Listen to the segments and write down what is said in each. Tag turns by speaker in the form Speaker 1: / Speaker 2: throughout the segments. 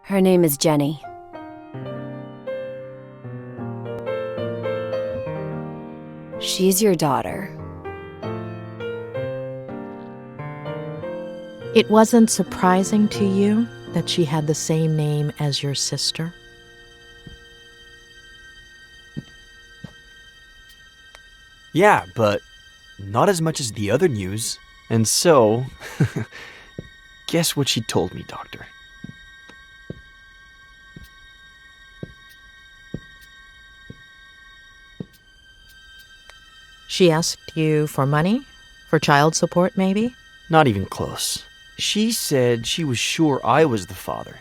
Speaker 1: Her name is Jenny. She's your daughter.
Speaker 2: It wasn't surprising to you that she had the same name as your sister?
Speaker 3: Yeah, but not as much as the other news. And so, guess what she told me, Doctor?
Speaker 2: She asked you for money? For child support, maybe?
Speaker 3: Not even close. She said she was sure I was the father.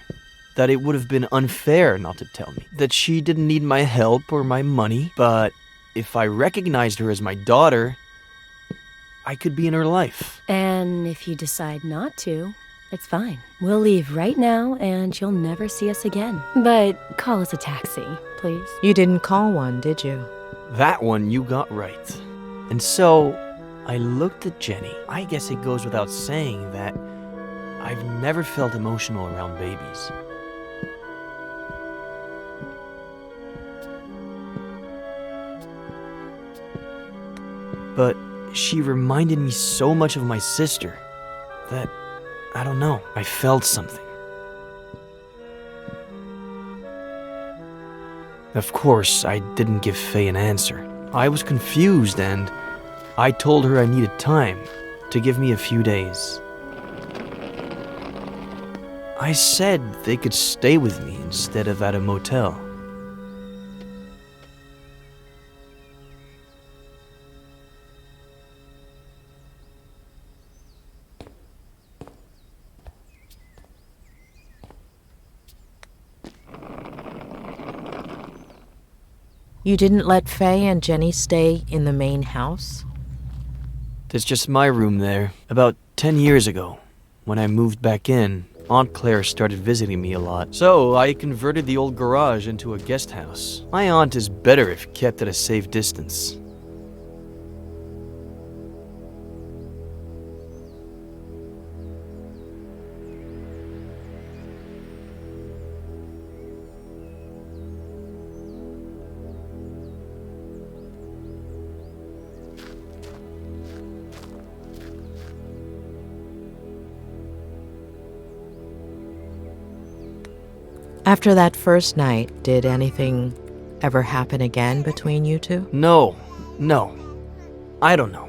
Speaker 3: That it would have been unfair not to tell me. That she didn't need my help or my money, but if I recognized her as my daughter, I could be in her life.
Speaker 1: And if you decide not to, it's fine. We'll leave right now and you'll never see us again. But call us a taxi, please.
Speaker 2: You didn't call one, did you?
Speaker 3: That one you got right. And so, I looked at Jenny. I guess it goes without saying that I've never felt emotional around babies. But she reminded me so much of my sister that, I don't know, I felt something. Of course, I didn't give Faye an answer. I was confused and I told her I needed time to give me a few days. I said they could stay with me instead of at a motel.
Speaker 2: You didn't let Faye and Jenny stay in the main house?
Speaker 3: There's just my room there. About 10 years ago, when I moved back in, Aunt Claire started visiting me a lot. So I converted the old garage into a guest house. My aunt is better if kept at a safe distance.
Speaker 2: After that first night, did anything ever happen again between you two?
Speaker 3: No. I don't know.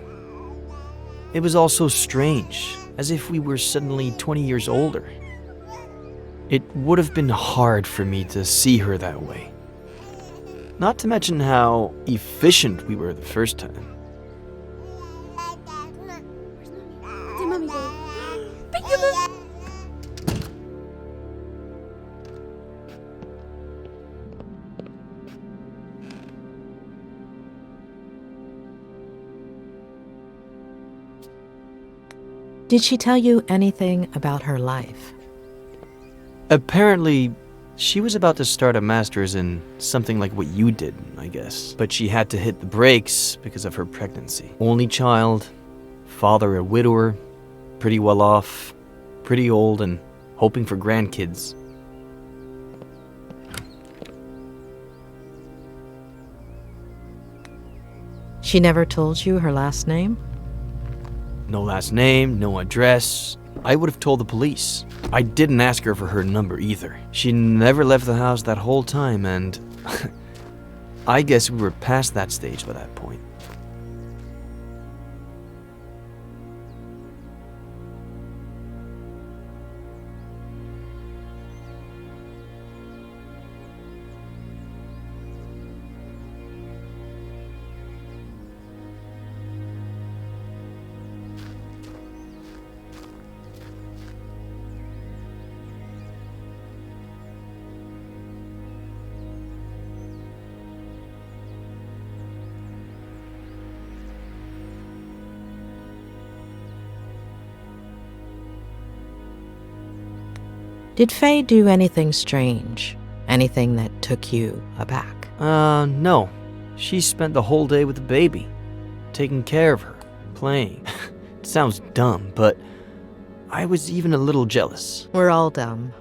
Speaker 3: It was all so strange, as if we were suddenly 20 years older. It would have been hard for me to see her that way. Not to mention how efficient we were the first time.
Speaker 2: Did she tell you anything about her life?
Speaker 3: Apparently, she was about to start a master's in something like what you did, I guess. But she had to hit the brakes because of her pregnancy. Only child, father a widower, pretty well off, pretty old, and hoping for grandkids.
Speaker 2: She never told you her last name?
Speaker 3: No last name, no address. I would have told the police. I didn't ask her for her number either. She never left the house that whole time, and I guess we were past that stage by that point.
Speaker 2: Did Faye do anything strange? Anything that took you aback?
Speaker 3: No. She spent the whole day with the baby, taking care of her, playing. It sounds dumb, but I was even a little jealous.
Speaker 2: We're all dumb.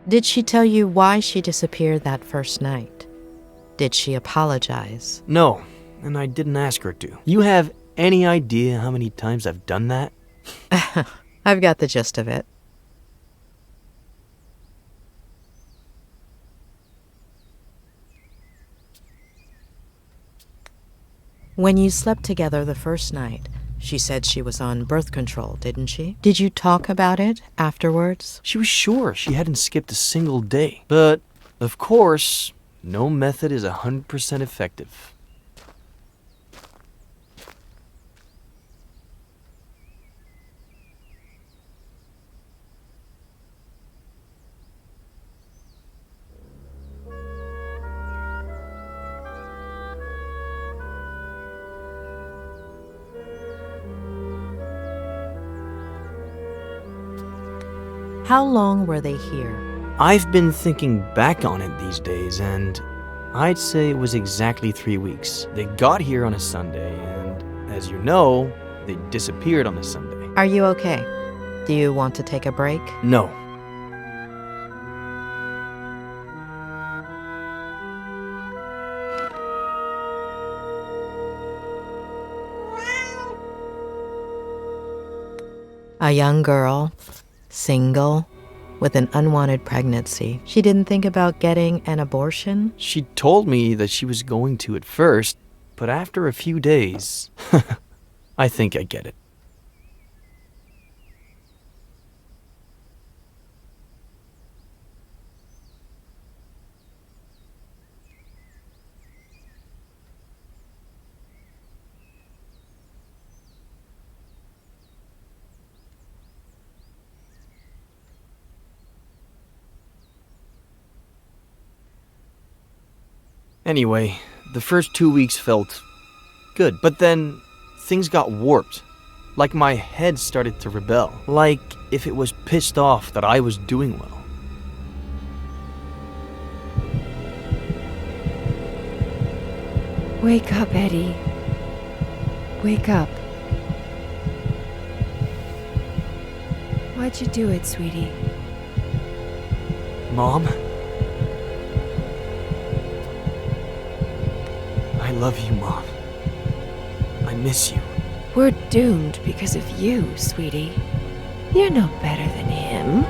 Speaker 2: Did she tell you why she disappeared that first night? Did she apologize?
Speaker 3: No, and I didn't ask her to. You have any idea how many times I've done that?
Speaker 2: I've got the gist of it. When you slept together the first night, she said she was on birth control, didn't she? Did you talk about it afterwards?
Speaker 3: She was sure she hadn't skipped a single day. But, of course, no method is 100% effective.
Speaker 2: How long were they here?
Speaker 3: I've been thinking back on it these days, and I'd say it was exactly 3 weeks. They got here on a Sunday, and as you know, they disappeared on a Sunday.
Speaker 2: Are you okay? Do you want to take a break?
Speaker 3: No.
Speaker 2: A young girl, single, with an unwanted pregnancy. She didn't think about getting an abortion?
Speaker 3: She told me that she was going to at first, but after a few days, I think I get it. Anyway, the first 2 weeks felt good, but then things got warped. Like my head started to rebel. Like if it was pissed off that I was doing well.
Speaker 4: Wake up, Eddie. Wake up. Why'd you do it, sweetie?
Speaker 3: Mom? I love you, Mom. I miss you.
Speaker 4: We're doomed because of you, sweetie. You're no better than him.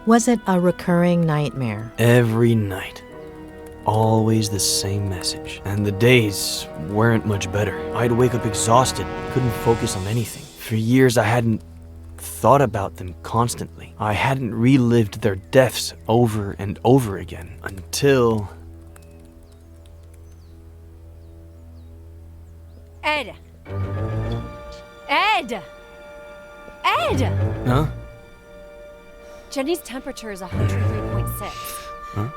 Speaker 2: Was it a recurring nightmare?
Speaker 3: Every night. Always the same message. And the days weren't much better. I'd wake up exhausted, couldn't focus on anything. For years I hadn't thought about them constantly. I hadn't relived their deaths over and over again until...
Speaker 1: Ed! Ed! Ed!
Speaker 3: Huh?
Speaker 1: Jenny's temperature is 103.6.
Speaker 3: Huh?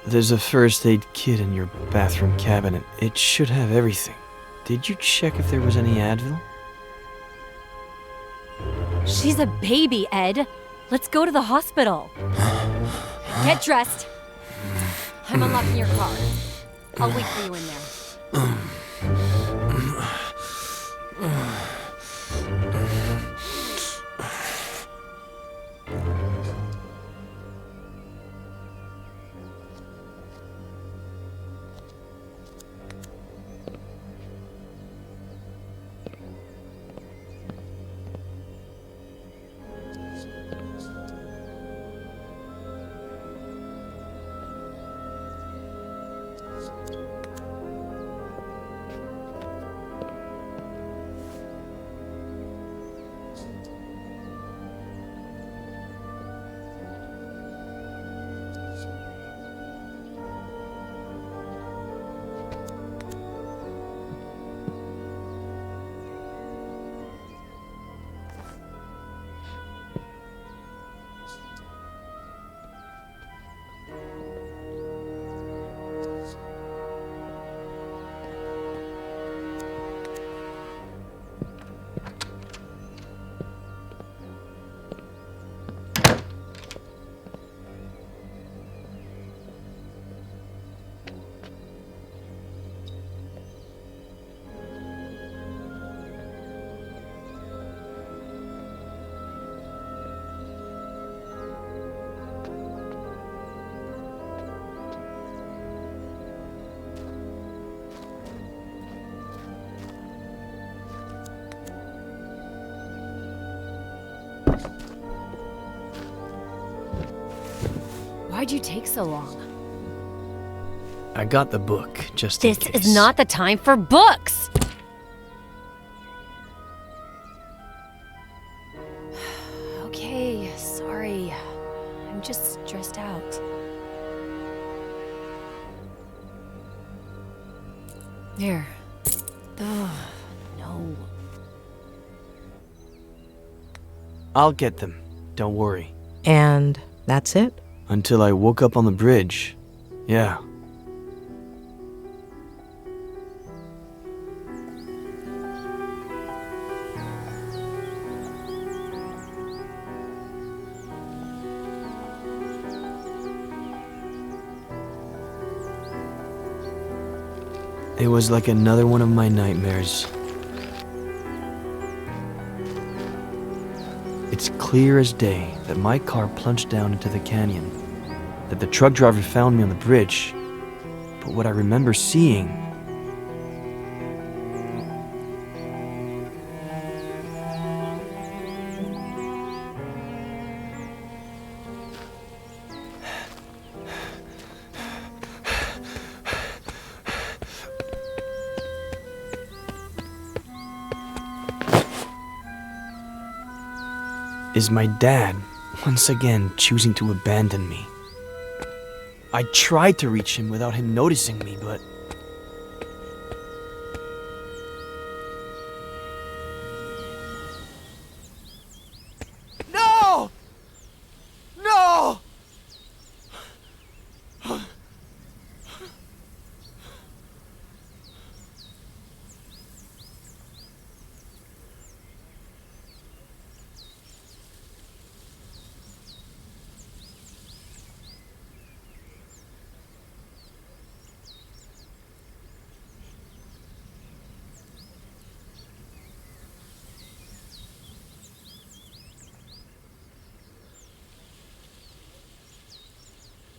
Speaker 3: There's a first aid kit in your bathroom cabinet. It should have everything. Did you check if there was any Advil?
Speaker 1: She's a baby, Ed. Let's go to the hospital. Get dressed. I'm unlocking your car. I'll wait for you in there. Why'd you take so long?
Speaker 3: I got the book, just in case.
Speaker 1: This is not the time for books! Okay, sorry. I'm just stressed out. Here. Oh, no.
Speaker 3: I'll get them. Don't worry.
Speaker 2: And that's it?
Speaker 3: Until I woke up on the bridge. Yeah. It was like another one of my nightmares. It's clear as day that my car plunged down into the canyon, that the truck driver found me on the bridge, but what I remember seeing... is my dad once again choosing to abandon me. I tried to reach him without him noticing me, but... No! No!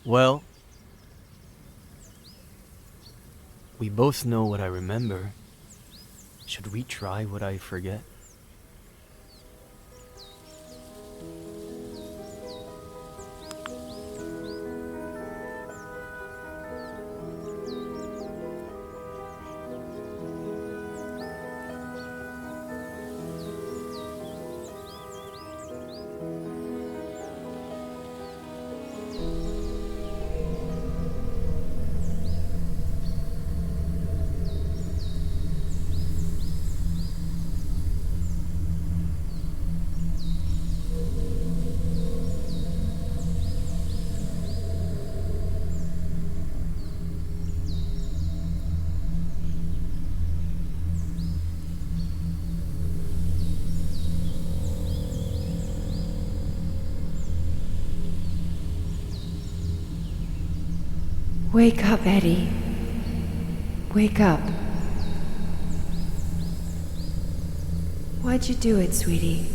Speaker 3: Well, we both know what I remember. Should we try what I forget?
Speaker 4: Wake up, Eddie. Wake up. Why'd you do it, sweetie?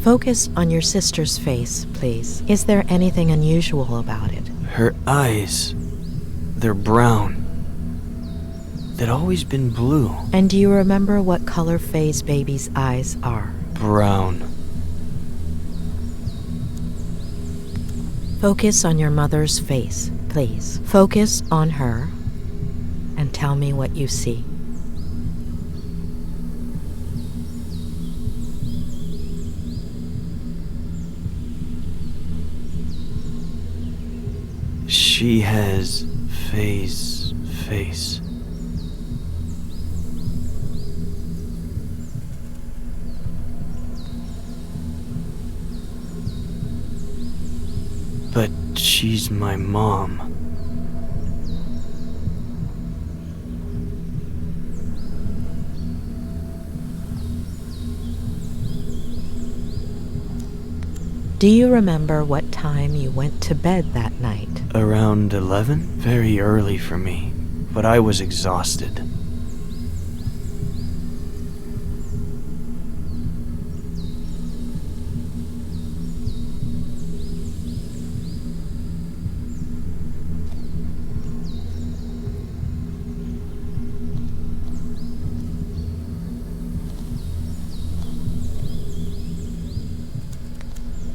Speaker 2: Focus on your sister's face, please. Is there anything unusual about it?
Speaker 3: Her eyes, they're brown. They'd always been blue.
Speaker 2: And do you remember what color Faye's baby's eyes are?
Speaker 3: Brown.
Speaker 2: Focus on your mother's face, please. Focus on her and tell me what you see.
Speaker 3: She has Faye's face. But she's my mom.
Speaker 2: Do you remember what time you went to bed that night?
Speaker 3: Around 11? Very early for me, but I was exhausted.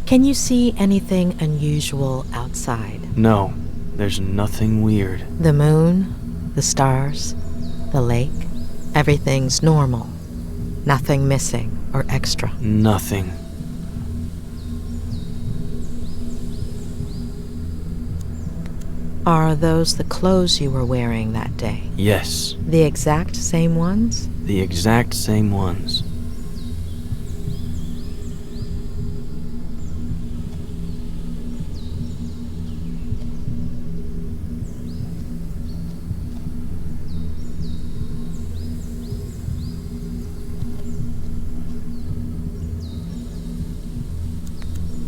Speaker 2: Can you see anything unusual outside?
Speaker 3: No, there's nothing weird.
Speaker 2: The moon, the stars, the lake, everything's normal. Nothing missing or extra.
Speaker 3: Nothing.
Speaker 2: Are those the clothes you were wearing that day?
Speaker 3: Yes,
Speaker 2: The exact same ones?
Speaker 3: the exact same ones.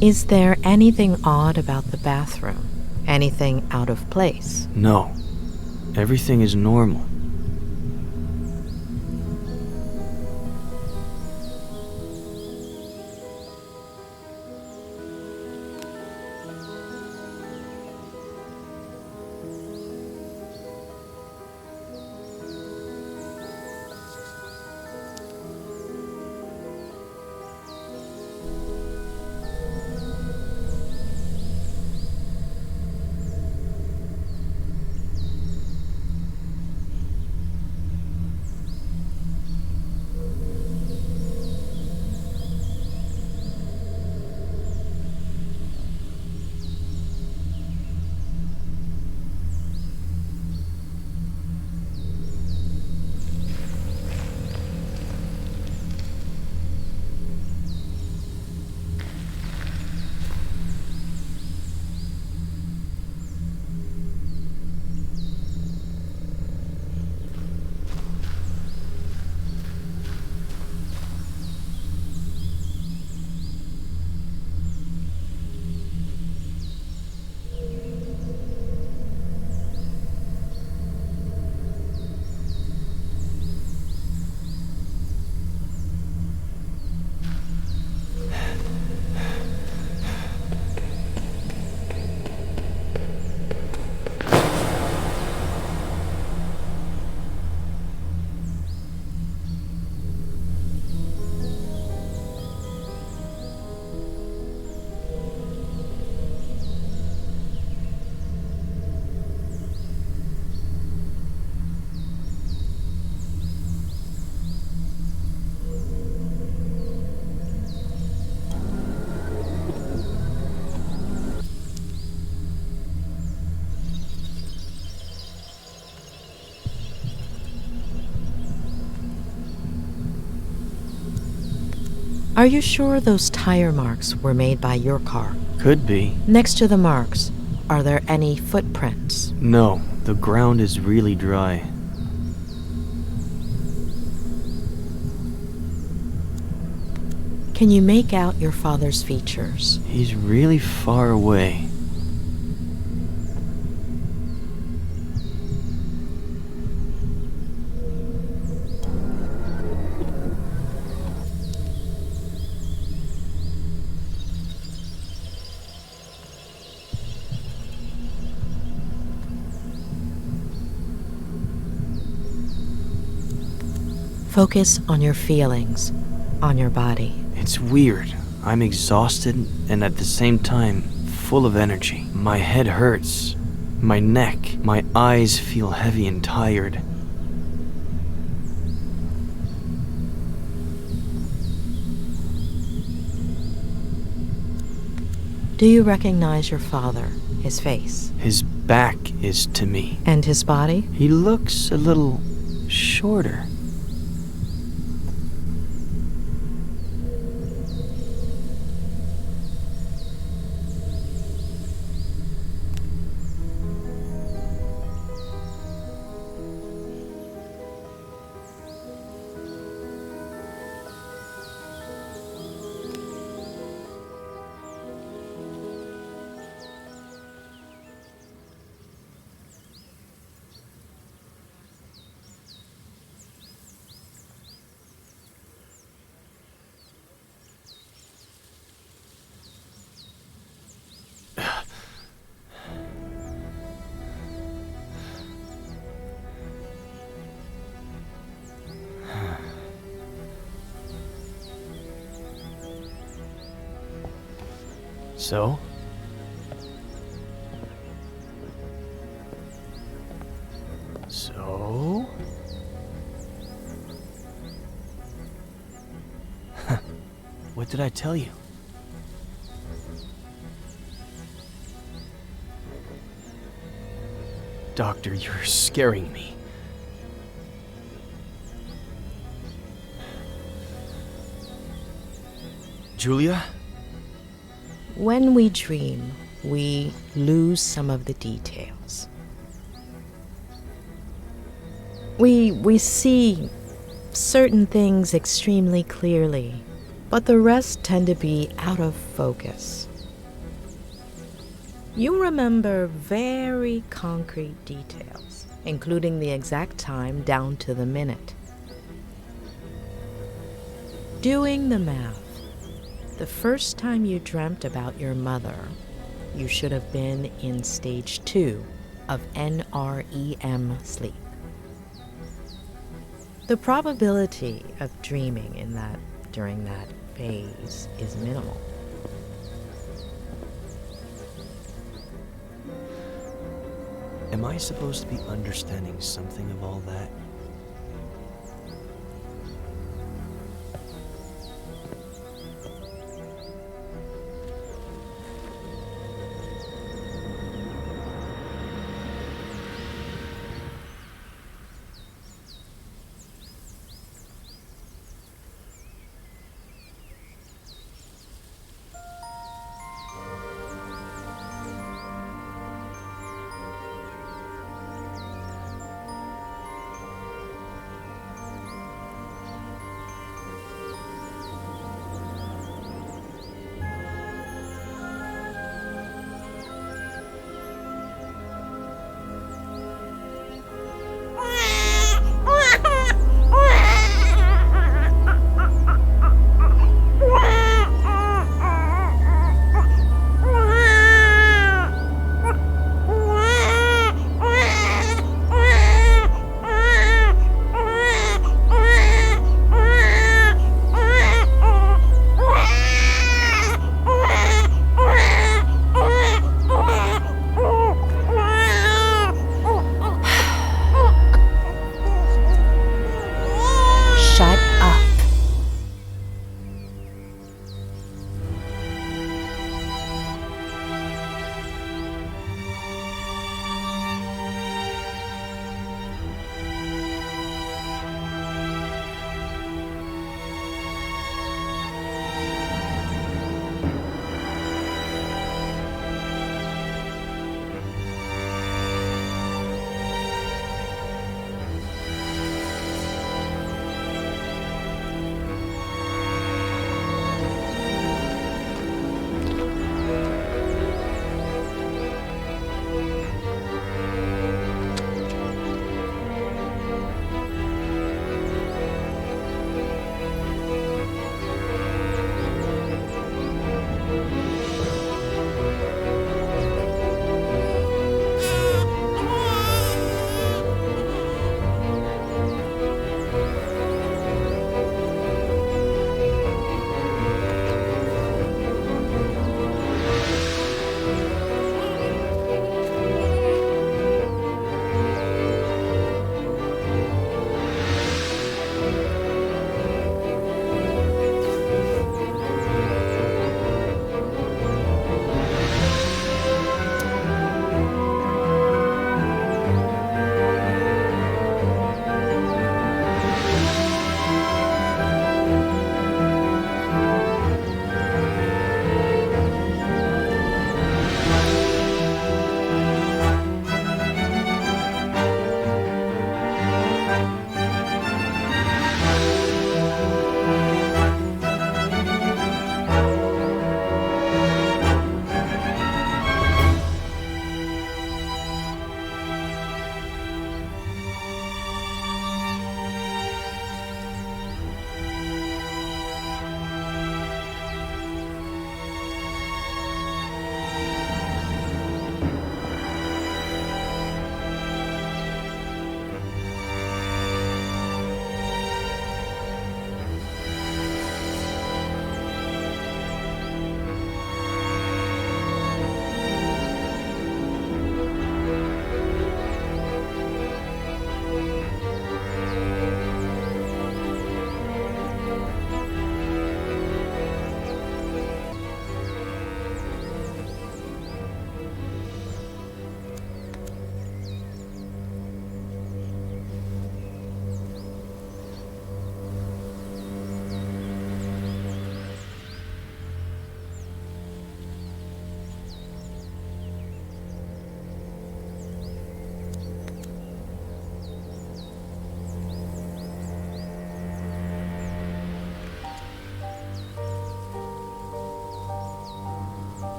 Speaker 2: Is there anything odd about the bathroom? Anything out of place?
Speaker 3: No, everything is normal.
Speaker 2: Are you sure those tire marks were made by your car?
Speaker 3: Could be.
Speaker 2: Next to the marks, are there any footprints?
Speaker 3: No, the ground is really dry.
Speaker 2: Can you make out your father's features?
Speaker 3: He's really far away.
Speaker 2: Focus on your feelings, on your body.
Speaker 3: It's weird. I'm exhausted and at the same time full of energy. My head hurts. My neck, my eyes feel heavy and tired.
Speaker 2: Do you recognize your father, his face?
Speaker 3: His back is to me.
Speaker 2: And his body?
Speaker 3: He looks a little shorter. So? What did I tell you? Doctor, you're scaring me. Julia?
Speaker 2: When we dream, we lose some of the details. We see certain things extremely clearly, but the rest tend to be out of focus. You remember very concrete details, including the exact time down to the minute. Doing the math, the first time you dreamt about your mother, you should have been in stage 2 of NREM sleep. The probability of dreaming during that phase is minimal.
Speaker 3: Am I supposed to be understanding something of all that?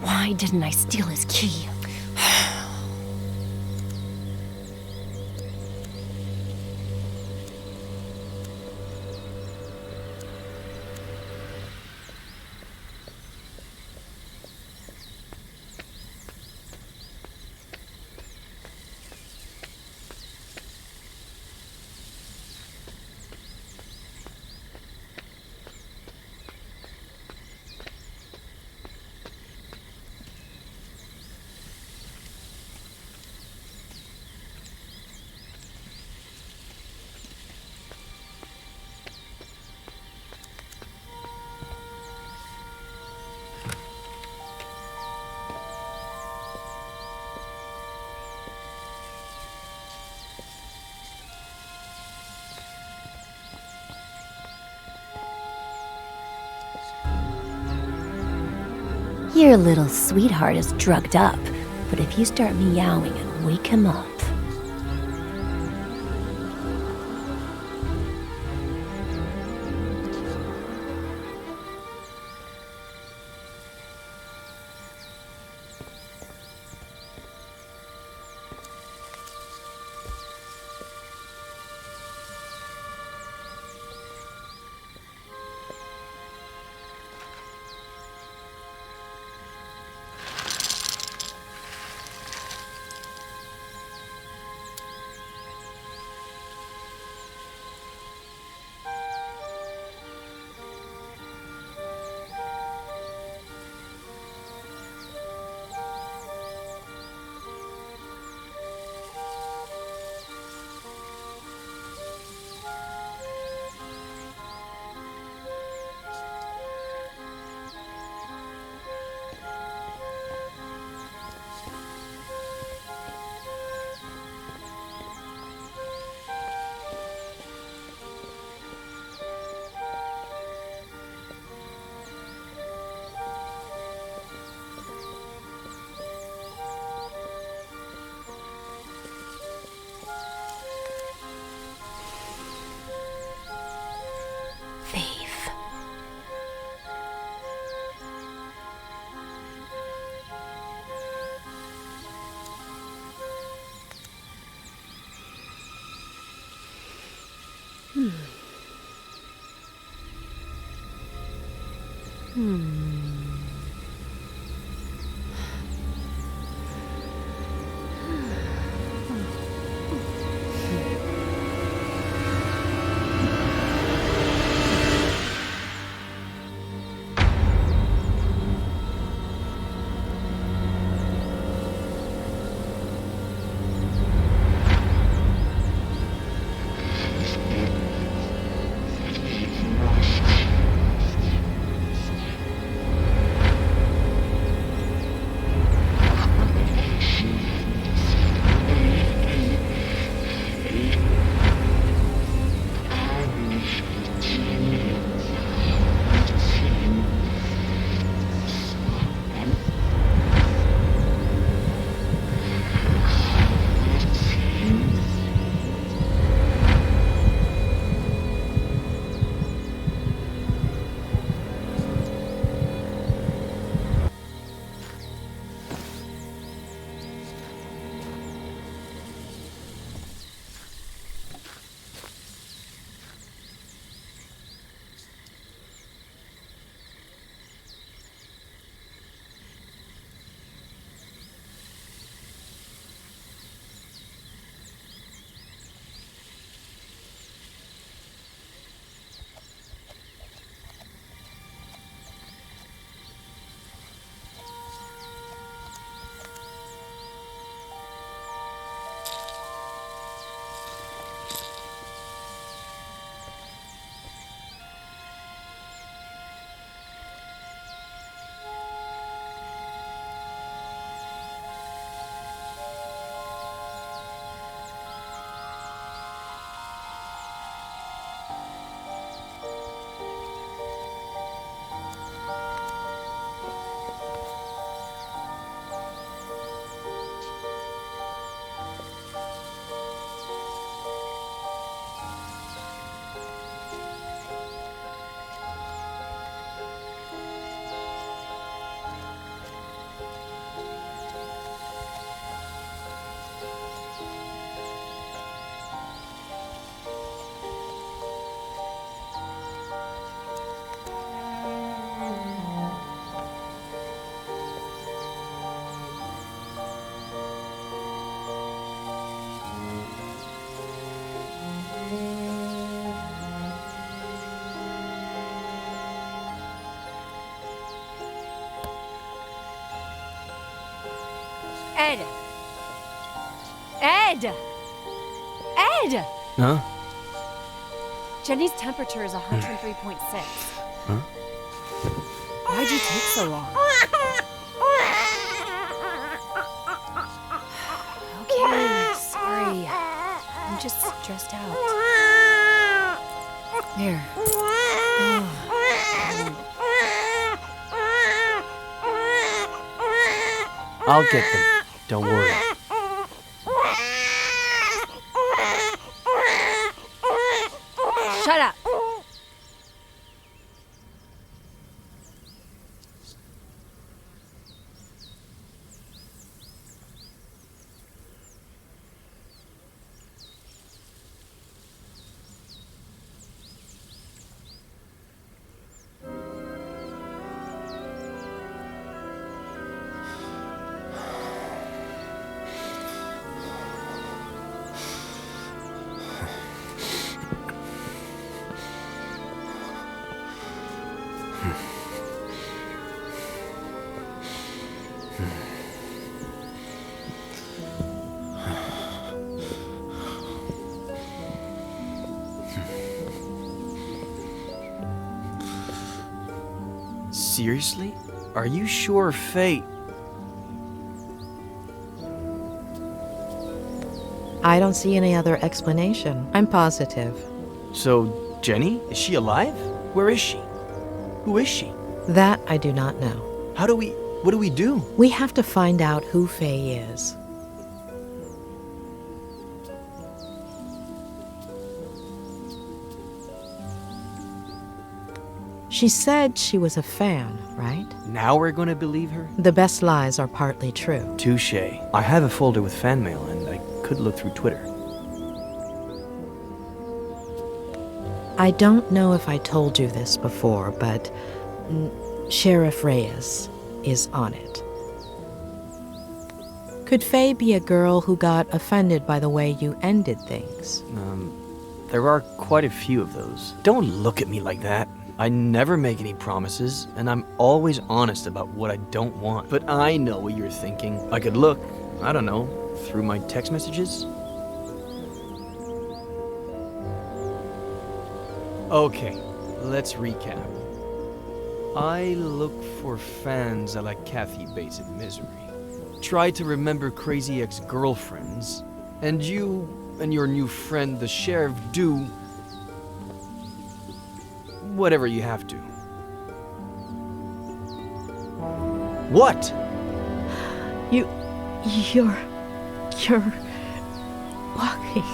Speaker 1: Why didn't I steal his key? Your little sweetheart is drugged up, but if you start meowing and wake him up... Thief. Ed! Ed! Ed!
Speaker 3: Huh?
Speaker 1: Jenny's temperature is 103.6.
Speaker 3: Huh?
Speaker 1: Why'd you take so long? Okay, sorry. I'm just stressed out. There. Oh.
Speaker 3: I'll get them. Don't worry.
Speaker 1: Shut up!
Speaker 3: Seriously? Are you sure Faye...
Speaker 2: I don't see any other explanation. I'm positive.
Speaker 3: So, Jenny? Is she alive? Where is she? Who is she?
Speaker 2: That I do not know.
Speaker 3: What do we do?
Speaker 2: We have to find out who Faye is. She said she was a fan, right?
Speaker 3: Now we're gonna believe her?
Speaker 2: The best lies are partly true.
Speaker 3: Touché. I have a folder with fan mail and I could look through Twitter.
Speaker 2: I don't know if I told you this before, but Sheriff Reyes is on it. Could Faye be a girl who got offended by the way you ended things?
Speaker 3: There are quite a few of those. Don't look at me like that. I never make any promises, and I'm always honest about what I don't want. But I know what you're thinking. I could look, I don't know, through my text messages? Okay, let's recap. I look for fans a la Kathy Bates in Misery. Try to remember crazy ex-girlfriends. And you and your new friend, the sheriff, do whatever you have to. What?
Speaker 2: You're walking.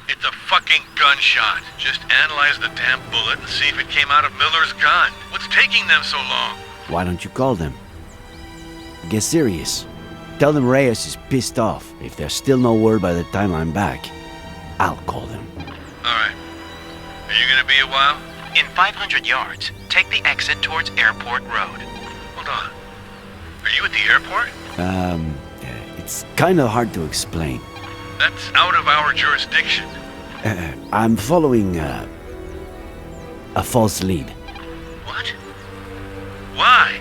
Speaker 5: It's a fucking gunshot. Just analyze the damn bullet and see if it came out of Miller's gun. What's taking them so long?
Speaker 6: Why don't you call them? Get serious. Tell them Reyes is pissed off. If there's still no word by the time I'm back, I'll call them.
Speaker 5: Alright. Are you gonna be a while?
Speaker 7: In 500 yards, take the exit towards Airport Road.
Speaker 5: Hold on. Are you at the airport?
Speaker 6: It's kind of hard to explain.
Speaker 5: That's out of our jurisdiction.
Speaker 6: I'm following, a false lead.
Speaker 5: What? Why?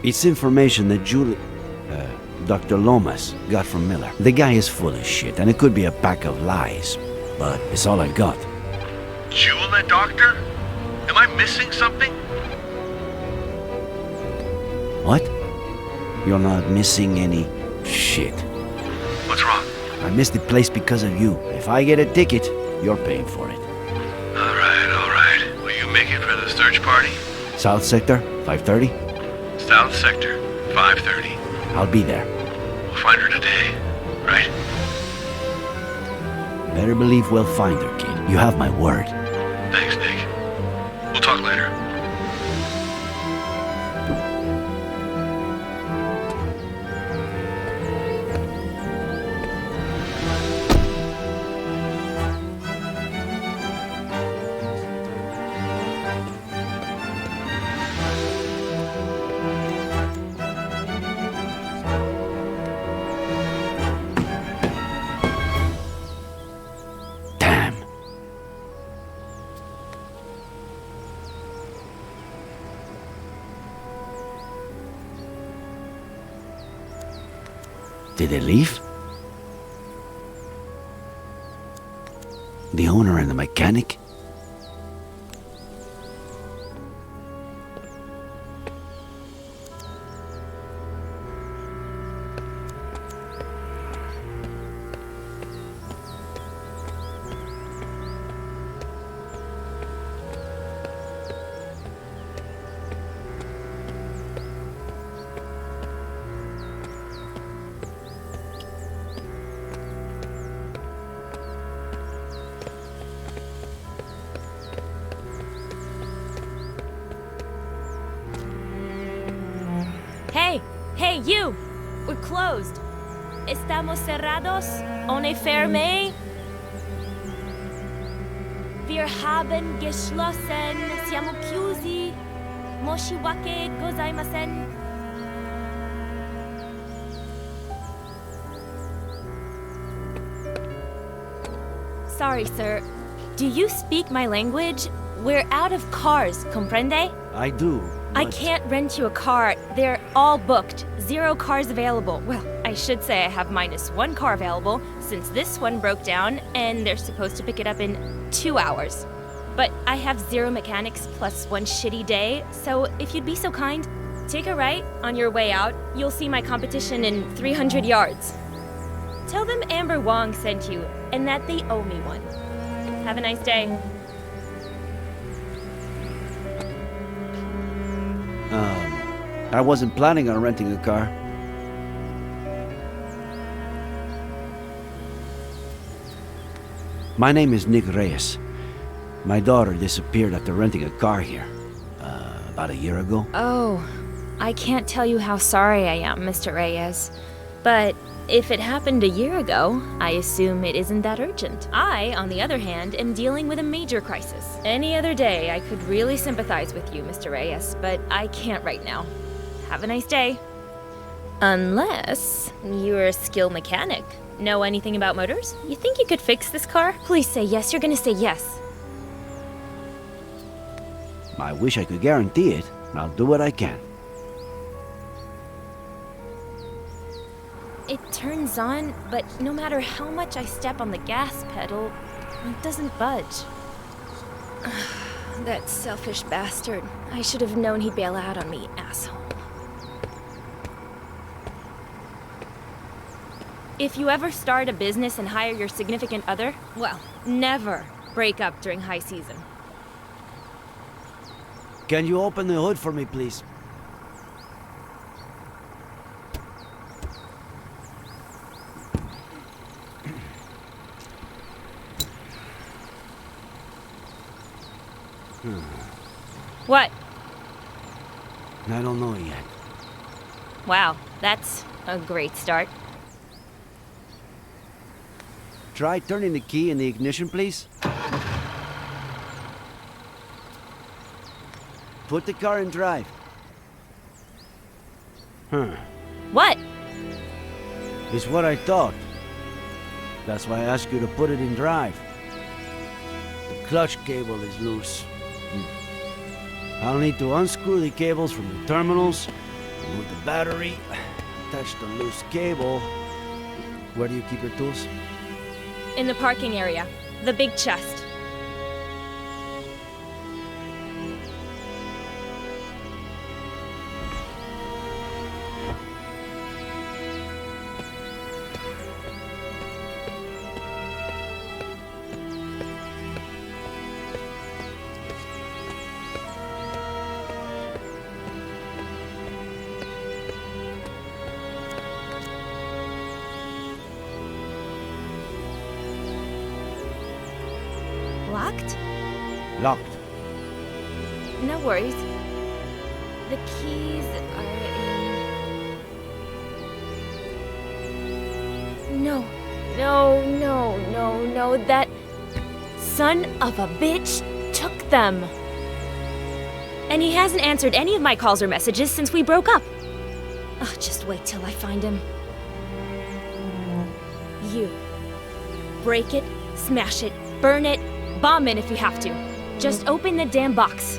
Speaker 6: It's information that Dr. Lomas got from Miller. The guy is full of shit, and it could be a pack of lies, but it's all I got.
Speaker 5: Jewel a doctor? Am I missing something?
Speaker 6: What? You're not missing any shit.
Speaker 5: What's wrong?
Speaker 6: I missed the place because of you. If I get a ticket, you're paying for it.
Speaker 5: Alright. Will you make it for the search party?
Speaker 6: South Sector, 5:30?
Speaker 5: South Sector, 5:30.
Speaker 6: I'll be there.
Speaker 5: We'll find her today. right?
Speaker 6: Better believe we'll find her, kid. You have my word.
Speaker 5: Thanks, Nick. We'll talk later.
Speaker 6: Damn. Did they leave? The owner and the mechanic?
Speaker 1: Hey, you! We're closed. Estamos cerrados? Ohne ferme? Wir haben geschlossen. Siamo chiusi. Moshiwake gozaimasen. Sorry, sir. Do you speak my language? We're out of cars, comprende?
Speaker 6: I do.
Speaker 1: I can't rent you a car. They're all booked. 0 cars available. Well, I should say I have -1 car available since this one broke down and they're supposed to pick it up in 2 hours. But I have 0 mechanics plus 1 shitty day, so if you'd be so kind, take a right on your way out. You'll see my competition in 300 yards. Tell them Amber Wong sent you and that they owe me one. Have a nice day.
Speaker 6: I wasn't planning on renting a car. My name is Nick Reyes. My daughter disappeared after renting a car here. About a year ago.
Speaker 1: Oh, I can't tell you how sorry I am, Mr. Reyes. But if it happened a year ago, I assume it isn't that urgent. I, on the other hand, am dealing with a major crisis. Any other day, I could really sympathize with you, Mr. Reyes, but I can't right now. Have a nice day. Unless you're a skilled mechanic. Know anything about motors? You think you could fix this car? Please say yes. You're gonna say yes.
Speaker 6: I wish I could guarantee it. I'll do what I can.
Speaker 1: It turns on, but no matter how much I step on the gas pedal, it doesn't budge. That selfish bastard. I should have known he'd bail out on me, asshole. If you ever start a business and hire your significant other, well, never break up during high season.
Speaker 6: Can you open the hood for me, please?
Speaker 1: What?
Speaker 6: I don't know yet.
Speaker 1: Wow, that's a great start.
Speaker 6: Try turning the key in the ignition, please. Put the car in drive.
Speaker 1: What?
Speaker 6: It's what I thought. That's why I asked you to put it in drive. The clutch cable is loose. I'll need to unscrew the cables from the terminals, remove the battery, attach the loose cable. Where do you keep your tools?
Speaker 1: In the parking area. The big chest. Locked?
Speaker 6: Locked.
Speaker 1: No worries. The keys are in... No. No. That son of a bitch took them. And he hasn't answered any of my calls or messages since we broke up. Oh, just wait till I find him. You. Break it, smash it, burn it, bomb it if you have to. Just open the damn box.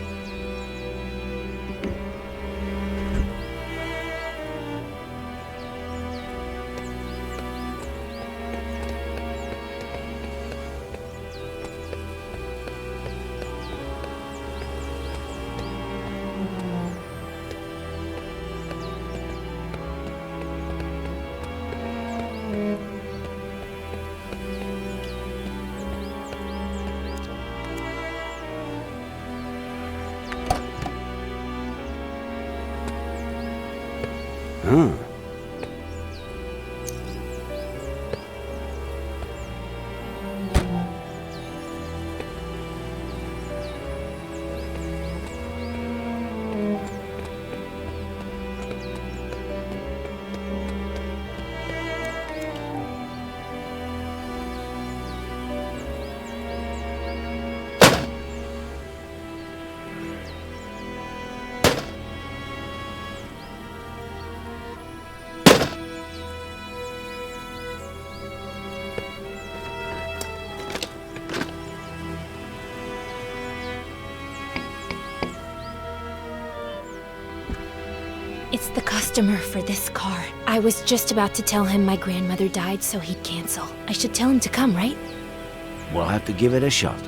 Speaker 6: Huh.
Speaker 1: It's the customer for this car. I was just about to tell him my grandmother died so he'd cancel. I should tell him to come, right?
Speaker 6: We'll have to give it a shot.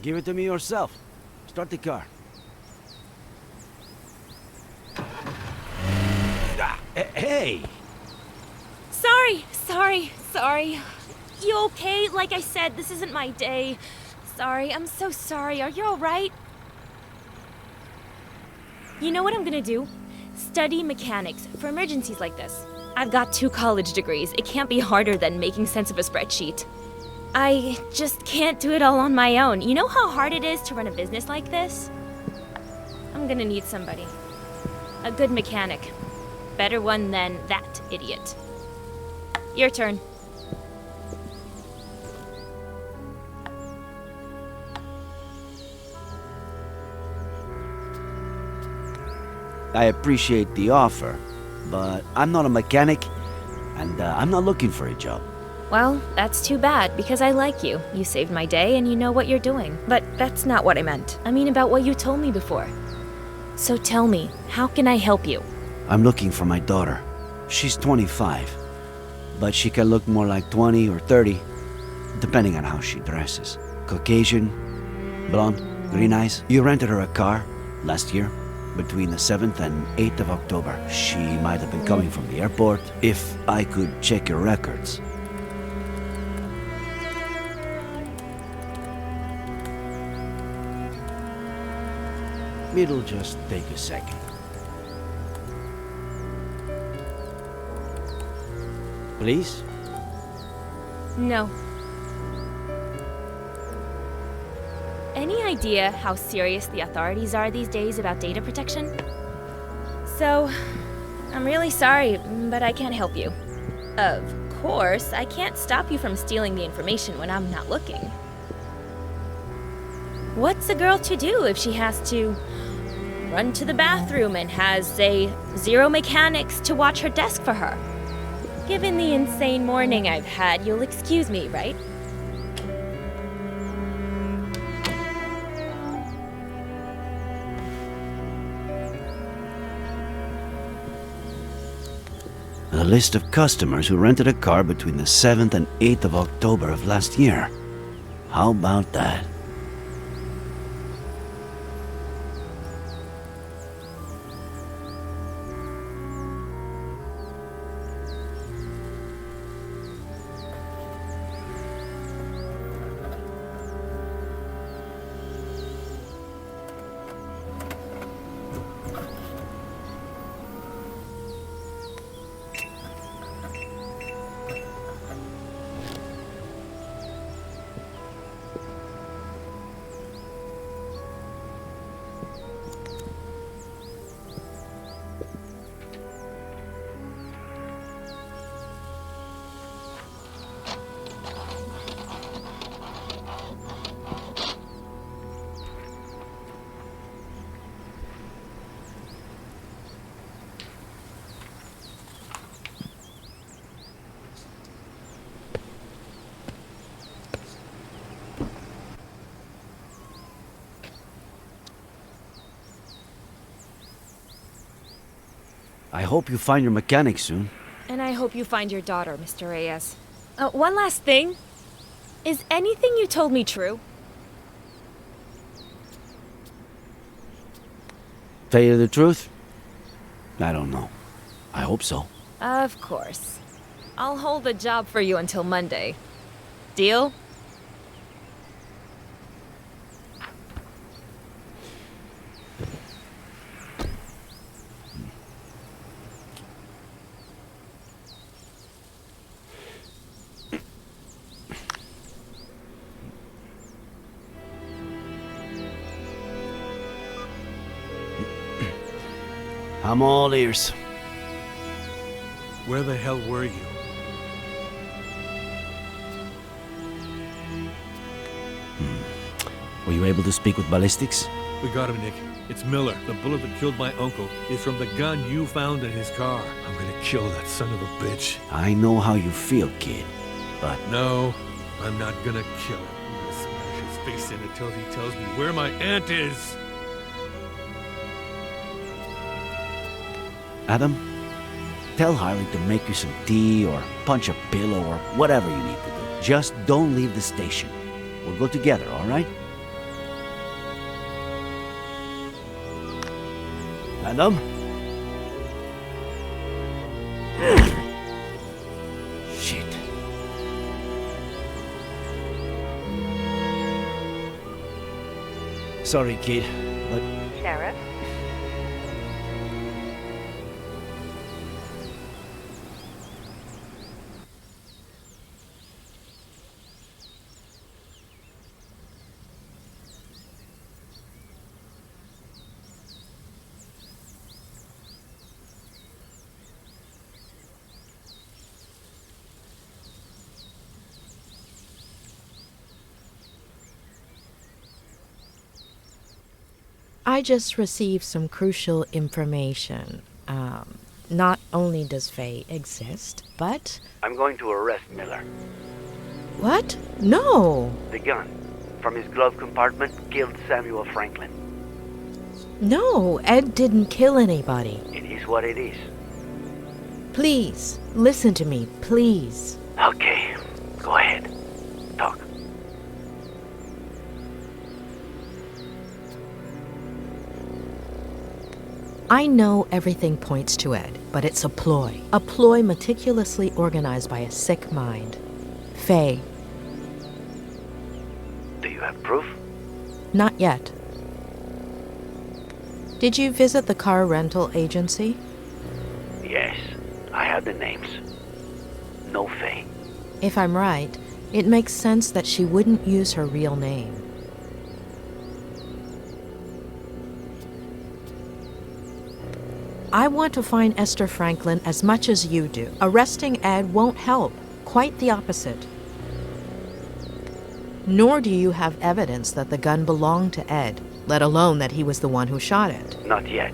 Speaker 6: Give it to me yourself. Start the car. Hey!
Speaker 1: Sorry. You okay? Like I said, this isn't my day. Sorry, I'm so sorry. Are you alright? You know what I'm gonna do? Study mechanics for emergencies like this. I've got 2 college degrees. It can't be harder than making sense of a spreadsheet. I just can't do it all on my own. You know how hard it is to run a business like this? I'm gonna need somebody. A good mechanic. Better one than that idiot. Your turn.
Speaker 6: I appreciate the offer, but I'm not a mechanic, and I'm not looking for a job.
Speaker 1: Well, that's too bad, because I like you. You saved my day and you know what you're doing. But that's not what I meant. I mean about what you told me before. So tell me, how can I help you?
Speaker 6: I'm looking for my daughter. She's 25, but she can look more like 20 or 30, depending on how she dresses. Caucasian, blonde, green eyes. You rented her a car last year, between the 7th and 8th of October. She might have been coming from the airport. If I could check your records. It'll just take a second. Please?
Speaker 1: No. Any idea how serious the authorities are these days about data protection? So, I'm really sorry, but I can't help you. Of course, I can't stop you from stealing the information when I'm not looking. What's a girl to do if she has to run to the bathroom and has, say, 0 mechanics to watch her desk for her? Given the insane morning I've had, you'll excuse me, right?
Speaker 6: A list of customers who rented a car between the 7th and 8th of October of last year. How about that? I hope you find your mechanic soon.
Speaker 1: And I hope you find your daughter, Mr. Reyes. One last thing. Is anything you told me true?
Speaker 6: Tell you the truth? I don't know. I hope so.
Speaker 1: Of course. I'll hold the job for you until Monday. Deal?
Speaker 6: I'm all ears.
Speaker 5: Where the hell were you?
Speaker 6: Were you able to speak with ballistics?
Speaker 5: We got him, Nick. It's Miller. The bullet that killed my uncle is from the gun you found in his car. I'm gonna kill that son of a bitch.
Speaker 6: I know how you feel, kid, but...
Speaker 5: No, I'm not gonna kill him. I'm gonna smash his face in until he tells me where my aunt is.
Speaker 6: Adam, tell Harley to make you some tea or punch a pillow or whatever you need to do. Just don't leave the station. We'll go together, all right? Adam? Shit. Sorry, kid, but...
Speaker 8: Sheriff?
Speaker 2: I just received some crucial information. Not only does Faye exist, but...
Speaker 9: I'm going to arrest Miller.
Speaker 2: What? No!
Speaker 9: The gun from his glove compartment killed Samuel Franklin.
Speaker 2: No, Ed didn't kill anybody.
Speaker 9: It is what it is.
Speaker 2: Please, listen to me, please.
Speaker 9: Okay, go ahead. Talk.
Speaker 2: I know everything points to Ed, but it's a ploy. A ploy meticulously organized by a sick mind. Faye.
Speaker 9: Do you have proof?
Speaker 2: Not yet. Did you visit the car rental agency?
Speaker 9: Yes, I have the names. No Faye.
Speaker 2: If I'm right, it makes sense that she wouldn't use her real name. I want to find Esther Franklin as much as you do. Arresting Ed won't help. Quite the opposite. Nor do you have evidence that the gun belonged to Ed, let alone that he was the one who shot it.
Speaker 9: Not yet.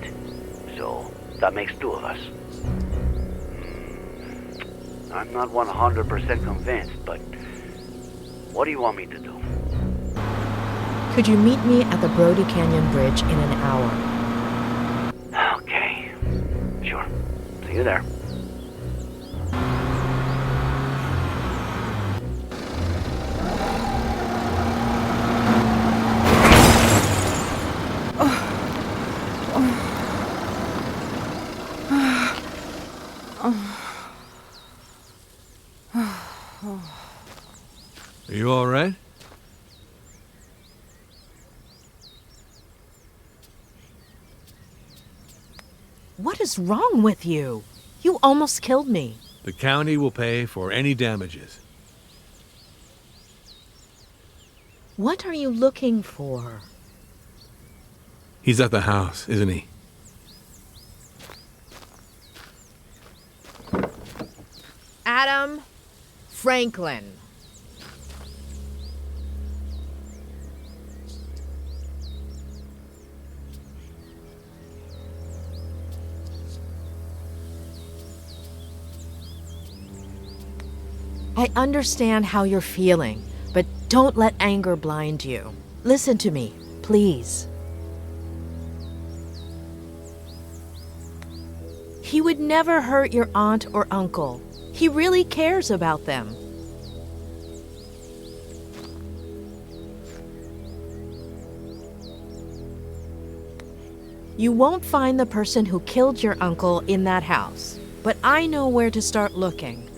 Speaker 9: So, that makes two of us. I'm not 100% convinced, but what do you want me to do?
Speaker 2: Could you meet me at the Brody Canyon Bridge in an hour?
Speaker 9: Okay. Sure. See you there.
Speaker 5: Are you all right?
Speaker 2: What is wrong with you? You almost killed me.
Speaker 5: The county will pay for any damages.
Speaker 2: What are you looking for?
Speaker 5: He's at the house, isn't he?
Speaker 2: Adam Franklin. I understand how you're feeling, but don't let anger blind you. Listen to me, please. He would never hurt your aunt or uncle. He really cares about them. You won't find the person who killed your uncle in that house, but I know where to start looking.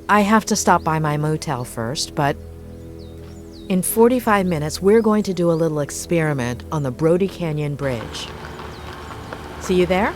Speaker 2: I have to stop by my motel first, but in 45 minutes, we're going to do a little experiment on the Brody Canyon Bridge. See you there?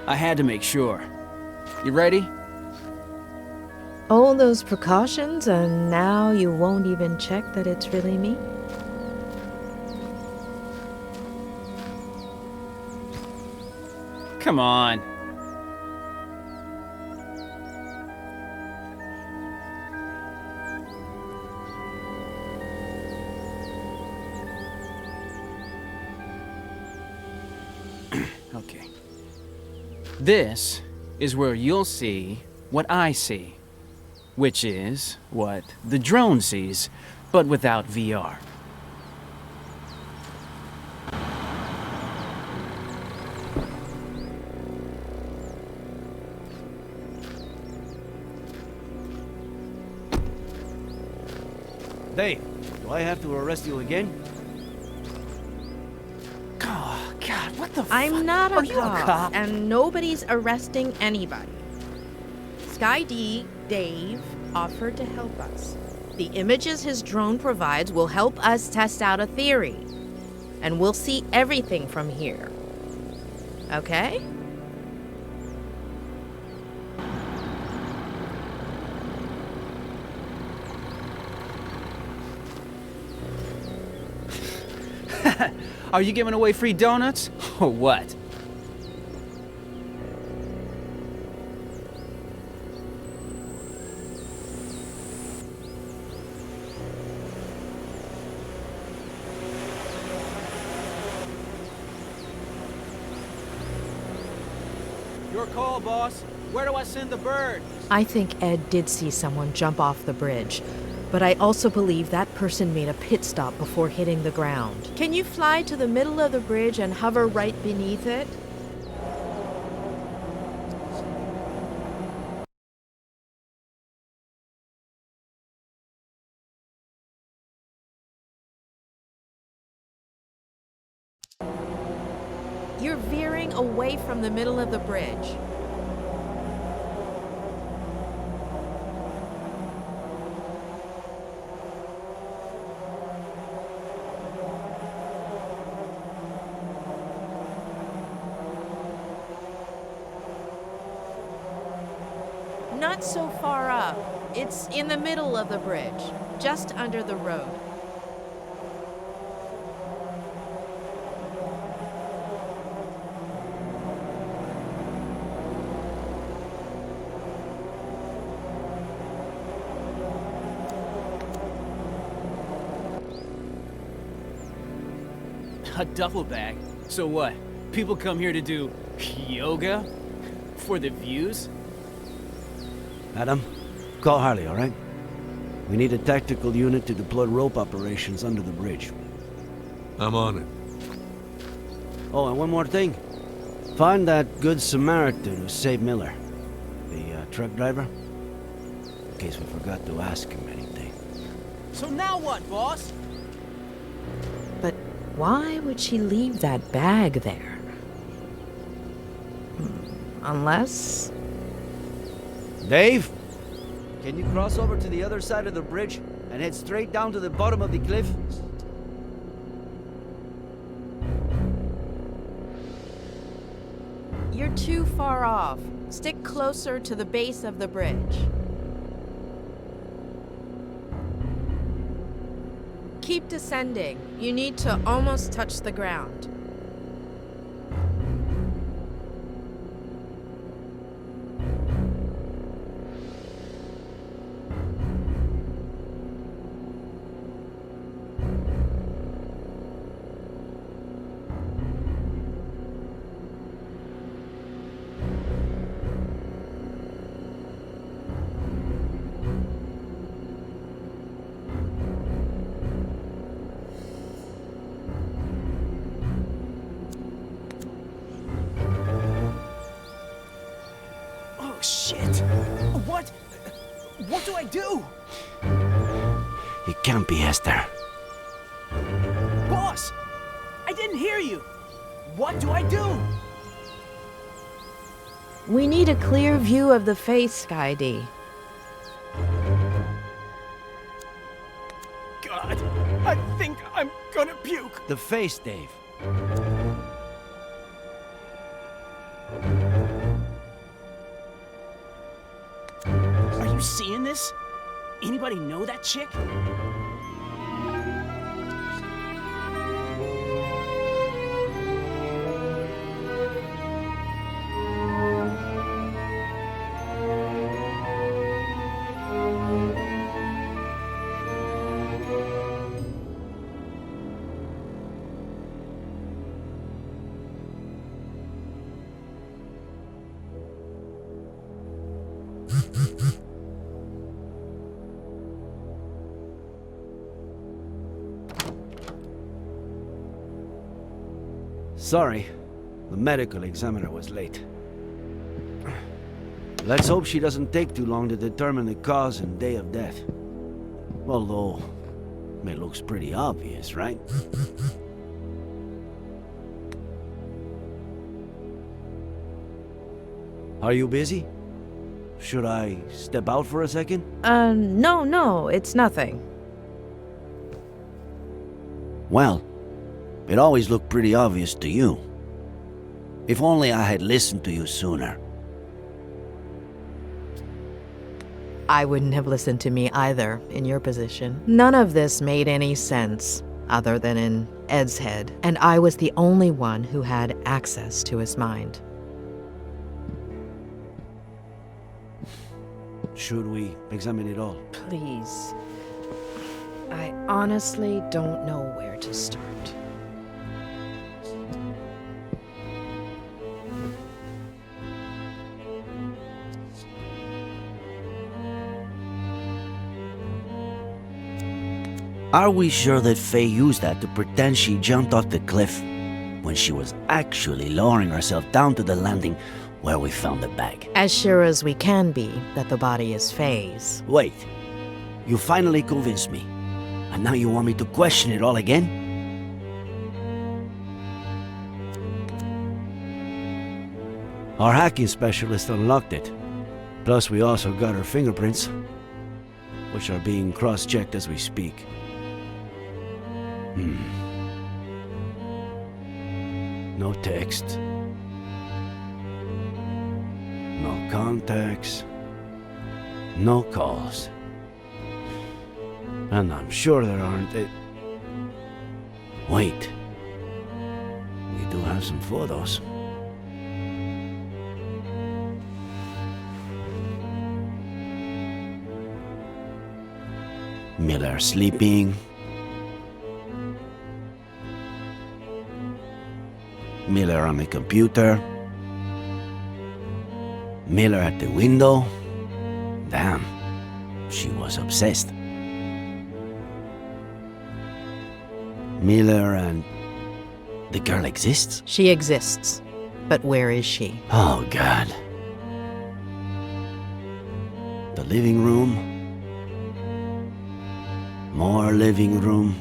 Speaker 8: I had to make sure. You ready?
Speaker 2: All those precautions, and now you won't even check that it's really me?
Speaker 8: Come on. Okay. This is where you'll see what I see, which is what the drone sees, but without VR.
Speaker 6: Dave, do I have to arrest you again?
Speaker 8: Oh, God, what the fuck?
Speaker 2: I'm not
Speaker 8: Are
Speaker 2: a
Speaker 8: you a
Speaker 2: cop,
Speaker 8: cop?
Speaker 2: and nobody's arresting anybody. Sky D, Dave, offered to help us. The images his drone provides will help us test out a theory. And we'll see everything from here. Okay?
Speaker 8: Are you giving away free donuts? Or what? Your call, boss. Where do I send the bird?
Speaker 2: I think Ed did see someone jump off the bridge, but I also believe that person made a pit stop before hitting the ground. Can you fly to the middle of the bridge and hover right beneath it? You're veering away from the middle of the bridge. Not so far up. It's in the middle of the bridge, just under the road.
Speaker 8: A duffel bag? So what? People come here to do yoga? For the views?
Speaker 6: Adam, call Harley, all right? We need a tactical unit to deploy rope operations under the bridge.
Speaker 5: I'm on it.
Speaker 6: Oh, and one more thing. Find that good Samaritan who saved Miller. The truck driver. In case we forgot to ask him anything.
Speaker 8: So now what, boss?
Speaker 2: But why would she leave that bag there? Unless...
Speaker 6: Dave? Can you cross over to the other side of the bridge and head straight down to the bottom of the cliff?
Speaker 2: You're too far off. Stick closer to the base of the bridge. Keep descending. You need to almost touch the ground.
Speaker 8: Shit! What? What do I do?
Speaker 6: It can't be Esther.
Speaker 8: Boss! I didn't hear you! What do I do?
Speaker 2: We need a clear view of the face, Sky D.
Speaker 8: God, I think I'm gonna puke.
Speaker 6: The face, Dave.
Speaker 8: Are you seeing this? Anybody know that chick?
Speaker 6: Sorry, the medical examiner was late. Let's hope she doesn't take too long to determine the cause and day of death. Although, It looks pretty obvious, right? Are you busy? Should I step out for a second?
Speaker 2: No, it's nothing.
Speaker 6: Well, it always looked pretty obvious to you. If only I had listened to you sooner.
Speaker 2: I wouldn't have listened to me either, in your position. None of this made any sense, other than in Ed's head, and I was the only one who had access to his mind.
Speaker 6: Should we examine it all?
Speaker 2: Please. I honestly don't know where to start.
Speaker 6: Are we sure that Faye used that to pretend she jumped off the cliff when she was actually lowering herself down to the landing where we found the bag?
Speaker 2: As sure as we can be that the body is Faye's.
Speaker 6: Wait, you finally convinced me. And now you want me to question it all again? Our hacking specialist unlocked it. Plus we also got her fingerprints, which are being cross-checked as we speak. No text. No contacts. No calls. And I'm sure there aren't Wait. We do have some photos. Miller sleeping. Miller on the computer. Miller at the window. Damn, she was obsessed. Miller and... the girl exists?
Speaker 2: She exists. But where is she?
Speaker 6: Oh, God. The living room. More living room.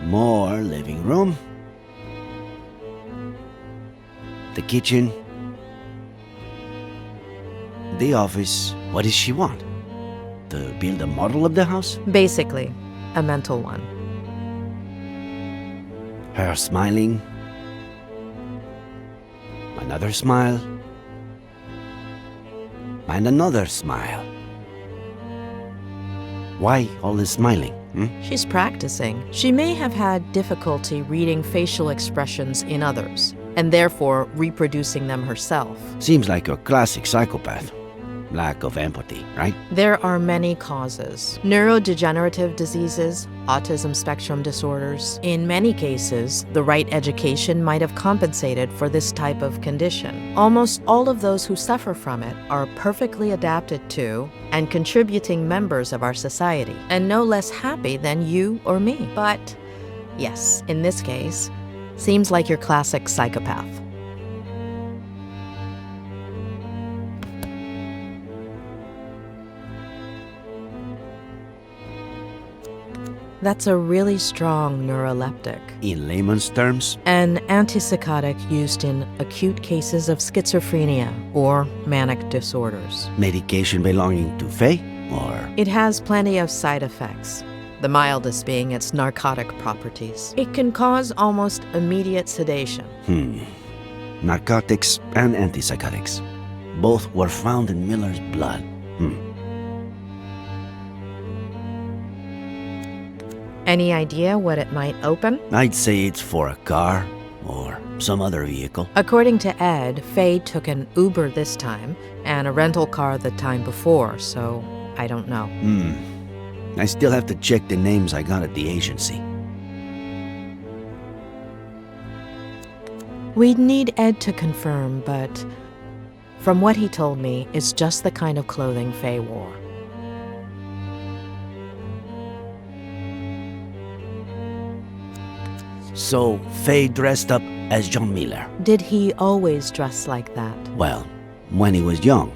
Speaker 6: More living room. The kitchen. The office. What does she want? To build a model of the house?
Speaker 2: Basically, a mental one.
Speaker 6: Her smiling. Another smile. And another smile. Why all this smiling?
Speaker 2: She's practicing. She may have had difficulty reading facial expressions in others, and therefore reproducing them herself.
Speaker 6: Seems like a classic psychopath. Lack of empathy, right?
Speaker 2: There are many causes. Neurodegenerative diseases, autism spectrum disorders. In many cases, the right education might have compensated for this type of condition. Almost all of those who suffer from it are perfectly adapted to and contributing members of our society, and no less happy than you or me. But, yes, in this case, seems like your classic psychopath. That's a really strong neuroleptic.
Speaker 6: In layman's terms?
Speaker 2: An antipsychotic used in acute cases of schizophrenia or manic disorders.
Speaker 6: Medication belonging to Faye, or?
Speaker 2: It has plenty of side effects, the mildest being its narcotic properties. It can cause almost immediate sedation.
Speaker 6: Narcotics and antipsychotics. Both were found in Miller's blood.
Speaker 2: Any idea what it might open?
Speaker 6: I'd say it's for a car or some other vehicle.
Speaker 2: According to Ed, Faye took an Uber this time and a rental car the time before, so I don't know.
Speaker 6: I still have to check the names I got at the agency.
Speaker 2: We'd need Ed to confirm, but from what he told me, it's just the kind of clothing Faye wore.
Speaker 6: So, Faye dressed up as John Miller.
Speaker 2: Did he always dress like that?
Speaker 6: Well, when he was young,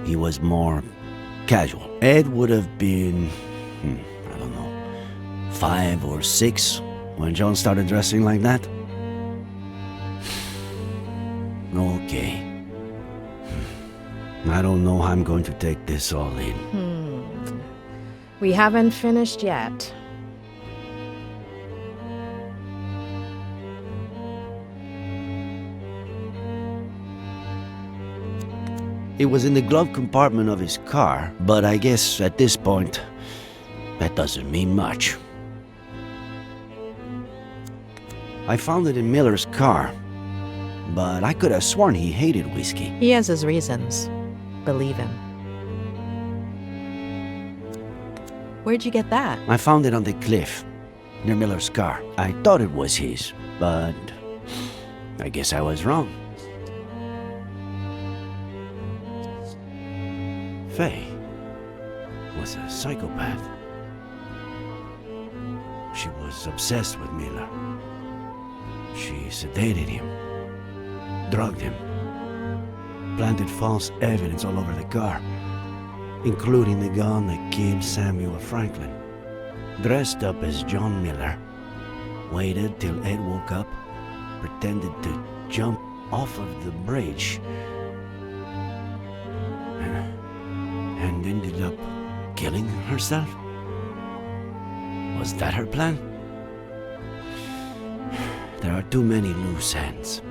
Speaker 6: he was more casual. Ed would have been 5 or 6 when John started dressing like that? Okay. I don't know how I'm going to take this all in.
Speaker 2: We haven't finished yet.
Speaker 6: It was in the glove compartment of his car, but I guess at this point, that doesn't mean much. I found it in Miller's car, but I could have sworn he hated whiskey.
Speaker 2: He has his reasons. Believe him. Where'd you get that?
Speaker 6: I found it on the cliff, near Miller's car. I thought it was his, but I guess I was wrong. Faye was a psychopath. She was obsessed with Miller. She sedated him, drugged him, planted false evidence all over the car, including the gun that killed Samuel Franklin. Dressed up as John Miller, waited till Ed woke up, pretended to jump off of the bridge, and ended up killing herself? Was that her plan? There are too many loose ends.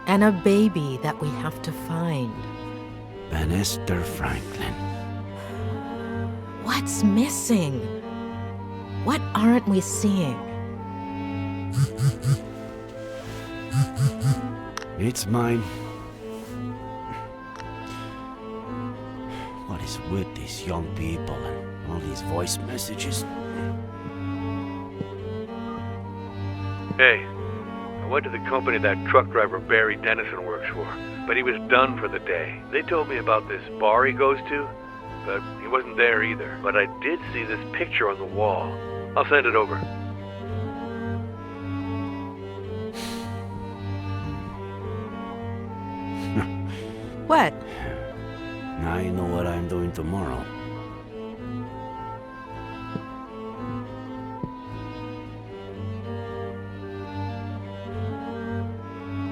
Speaker 2: And a baby that we have to find.
Speaker 6: Van Esther Franklin.
Speaker 2: What's missing? What aren't we seeing?
Speaker 6: It's mine. What is with these young people and all these voice messages?
Speaker 5: Hey, I went to the company that truck driver Barry Dennison works for, but he was done for the day. They told me about this bar he goes to, but he wasn't there either. But I did see this picture on the wall. I'll send it over.
Speaker 2: What?
Speaker 6: Now I know what I'm doing tomorrow.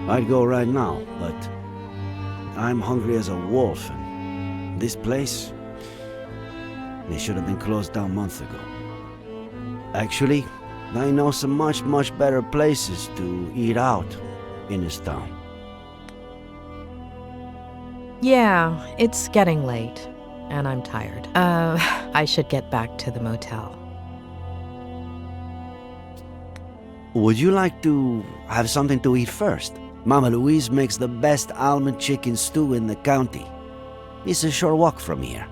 Speaker 6: I'd go right now, but I'm hungry as a wolf, and this place, they should have been closed down months ago. Actually, I know some much better places to eat out in this town.
Speaker 2: Yeah, it's getting late, and I'm tired. I should get back to the motel.
Speaker 6: Would you like to have something to eat first? Mama Louise makes the best almond chicken stew in the county. It's a short walk from here.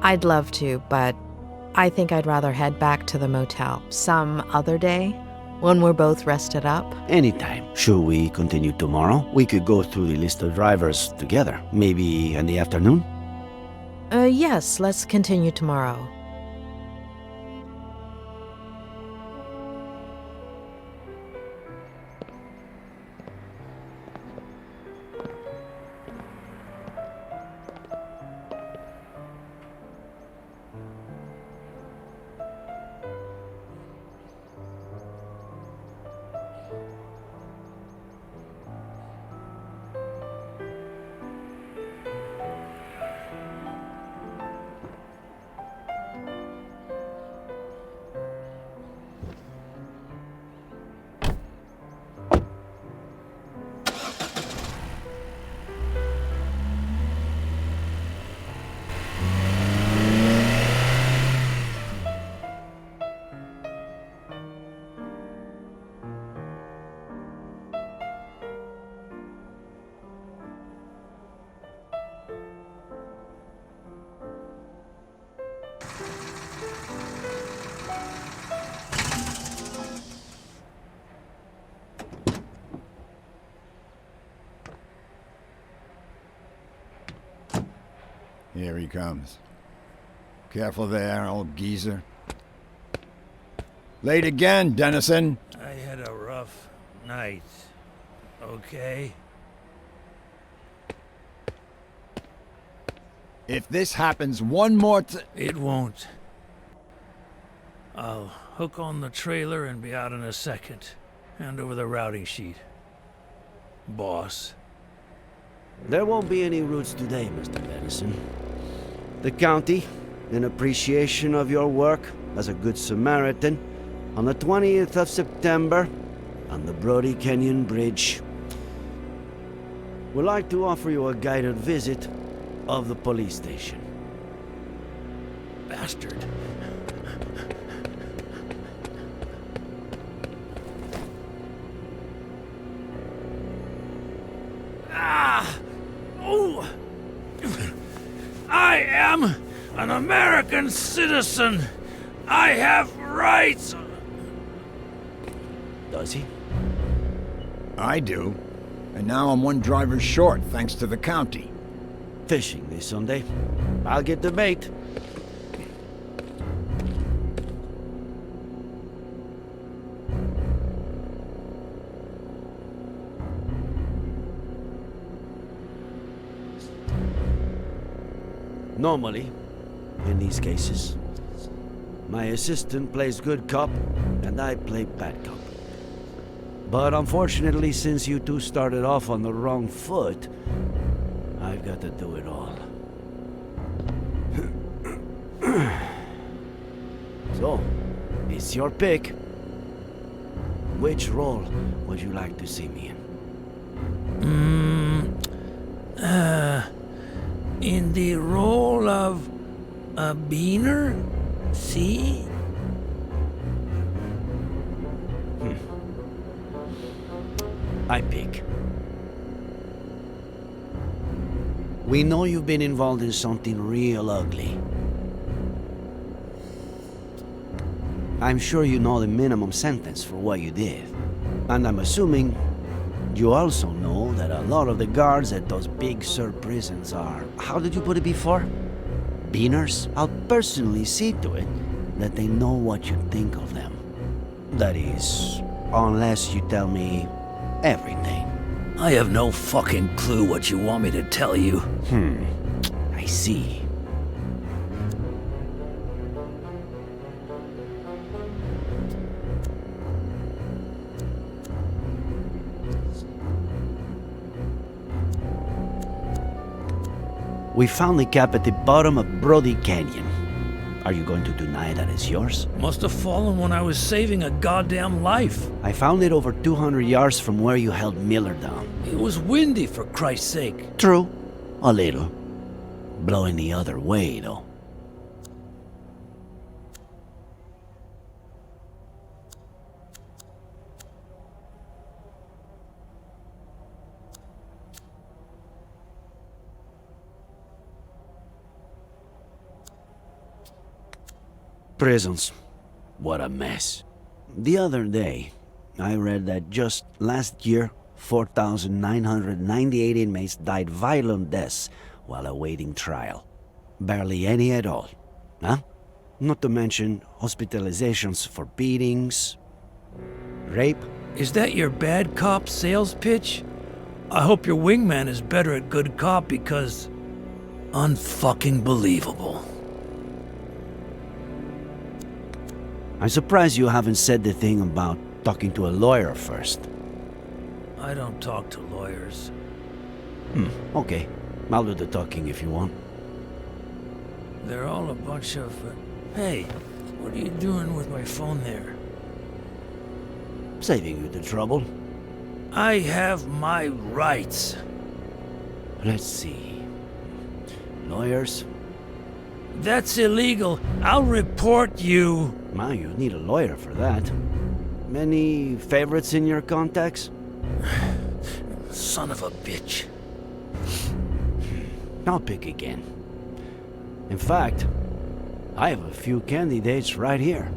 Speaker 2: I'd love to, but I think I'd rather head back to the motel some other day, when we're both rested up.
Speaker 6: Anytime. Should we continue tomorrow? We could go through the list of drivers together. Maybe in the afternoon?
Speaker 2: Yes, let's continue tomorrow.
Speaker 10: Here he comes. Careful there, old geezer. Late again, Dennison.
Speaker 11: I had a rough night. Okay?
Speaker 10: If this happens one more
Speaker 11: It won't. I'll hook on the trailer and be out in a second. Hand over the routing sheet. Boss.
Speaker 6: There won't be any routes today, Mr. Dennison. The county, in appreciation of your work as a good Samaritan, on the 20th of September, on the Brody Canyon Bridge, would like to offer you a guided visit of the police station.
Speaker 11: Bastard. Oh! I am an American citizen. I have rights.
Speaker 6: Does he?
Speaker 10: I do. And now I'm one driver short, thanks to the county.
Speaker 6: Fishing this Sunday. I'll get the bait. Normally, in these cases, my assistant plays good cop and I play bad cop. But unfortunately, since you two started off on the wrong foot, I've got to do it all. So, it's your pick. Which role would you like to see me in?
Speaker 11: In the role of a beaner? See?
Speaker 6: I pick. We know you've been involved in something real ugly. I'm sure you know the minimum sentence for what you did. And I'm assuming you also know that a lot of the guards at those big Sur prisons are, how did you put it before? Beaners? I'll personally see to it that they know what you think of them. That is, unless you tell me everything.
Speaker 11: I have no fucking clue what you want me to tell you.
Speaker 6: I see. We found the cap at the bottom of Brody Canyon. Are you going to deny that it's yours?
Speaker 11: Must have fallen when I was saving a goddamn life.
Speaker 6: I found it over 200 yards from where you held Miller down.
Speaker 11: It was windy, for Christ's sake.
Speaker 6: True. A little. Blowing the other way, though. Prisons. What a mess. The other day, I read that just last year, 4,998 inmates died violent deaths while awaiting trial. Barely any at all. Huh? Not to mention hospitalizations for beatings, rape.
Speaker 11: Is that your bad cop sales pitch? I hope your wingman is better at good cop because... unfucking believable.
Speaker 6: I'm surprised you haven't said the thing about talking to a lawyer first.
Speaker 11: I don't talk to lawyers.
Speaker 6: Okay. I'll do the talking if you want.
Speaker 11: They're all a bunch of... Hey, what are you doing with my phone there?
Speaker 6: Saving you the trouble.
Speaker 11: I have my rights.
Speaker 6: Let's see. Lawyers?
Speaker 11: That's illegal. I'll report you.
Speaker 6: Ma, you need a lawyer for that. Many favorites in your contacts?
Speaker 11: Son of a bitch.
Speaker 6: I'll pick again. In fact, I have a few candidates right here.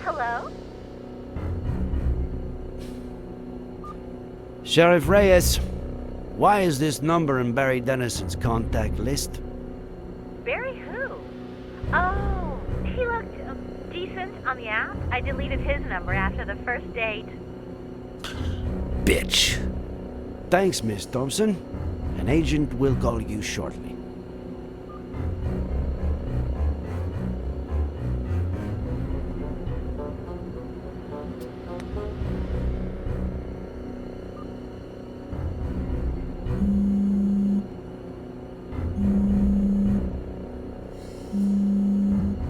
Speaker 1: Hello?
Speaker 6: Sheriff Reyes, why is this number in Barry Dennison's contact list?
Speaker 1: Barry who? Oh, he looked decent on the app. I deleted his number after the first date.
Speaker 11: bitch.
Speaker 6: Thanks, Miss Thompson. An agent will call you shortly.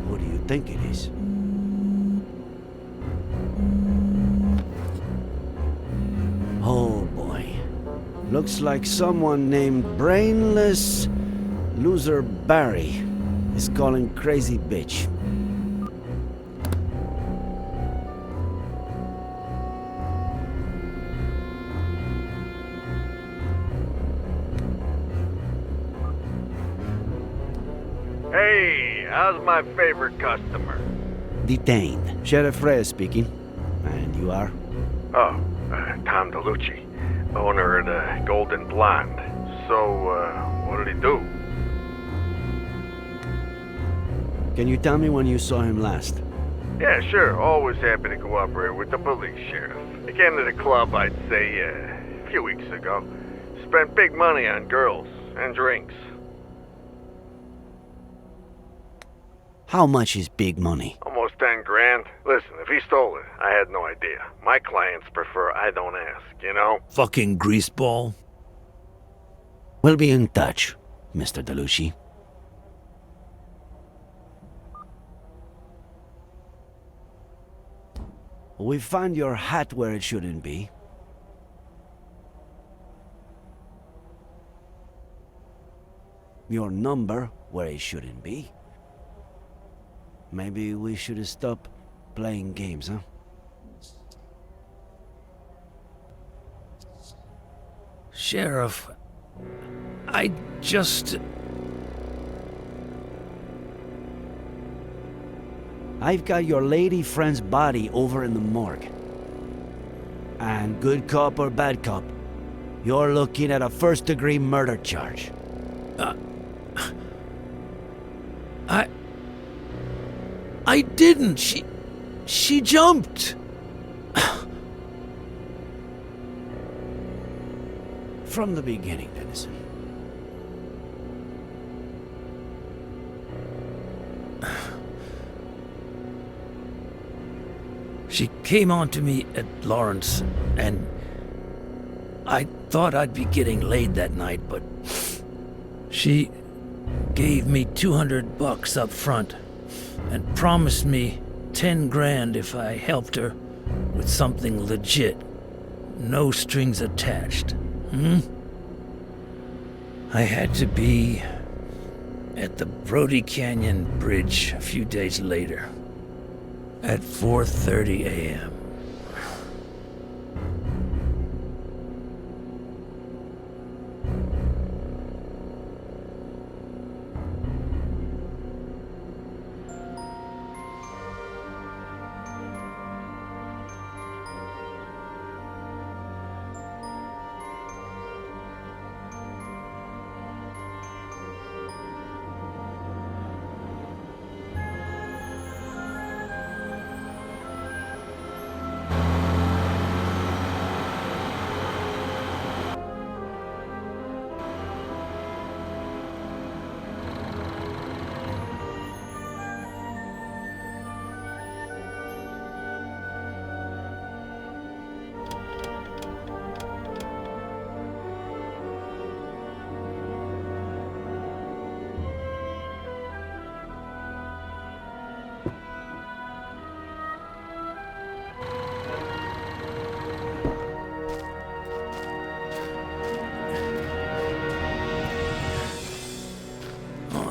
Speaker 6: Who do you think it is? Oh boy. Looks like someone named Brainless Loser Barry is calling crazy bitch.
Speaker 5: Hey, how's my favorite customer?
Speaker 6: Detained. Sheriff Reyes speaking. And you are?
Speaker 5: Oh, Tom DeLucci, owner of the Golden Blonde. So, what did he do?
Speaker 6: Can you tell me when you saw him last?
Speaker 5: Yeah, sure. Always happy to cooperate with the police, Sheriff. He came to the club, I'd say, a few weeks ago. Spent big money on girls and drinks.
Speaker 6: How much is big money?
Speaker 5: Almost 10 grand. Listen, if he stole it, I had no idea. My clients prefer I don't ask, you know?
Speaker 11: Fucking greaseball.
Speaker 6: We'll be in touch, Mr. DeLucci. We found your hat where it shouldn't be. Your number where it shouldn't be. Maybe we should stop playing games, huh?
Speaker 11: Sheriff, I just...
Speaker 6: I've got your lady friend's body over in the morgue. And good cop or bad cop, you're looking at a first-degree murder charge.
Speaker 11: I didn't. She jumped.
Speaker 6: From the beginning, Dennison.
Speaker 11: She came on to me at Lawrence, and I thought I'd be getting laid that night, but she gave me $200 up front and promised me 10 grand if I helped her with something legit. No strings attached. I had to be at the Brody Canyon Bridge a few days later at 4:30 a.m.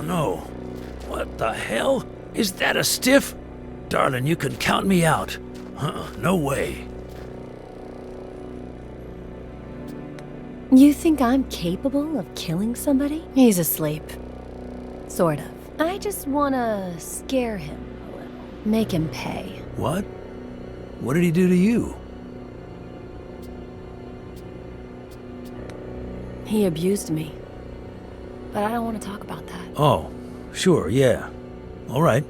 Speaker 11: No. What the hell? Is that a stiff? Darling, you can count me out. No way.
Speaker 12: You think I'm capable of killing somebody? He's asleep. Sort of. I just wanna scare him a little. Make him pay.
Speaker 11: What? What did he do to you?
Speaker 12: He abused me. But I don't want to talk about that.
Speaker 11: Oh, sure, yeah. All right.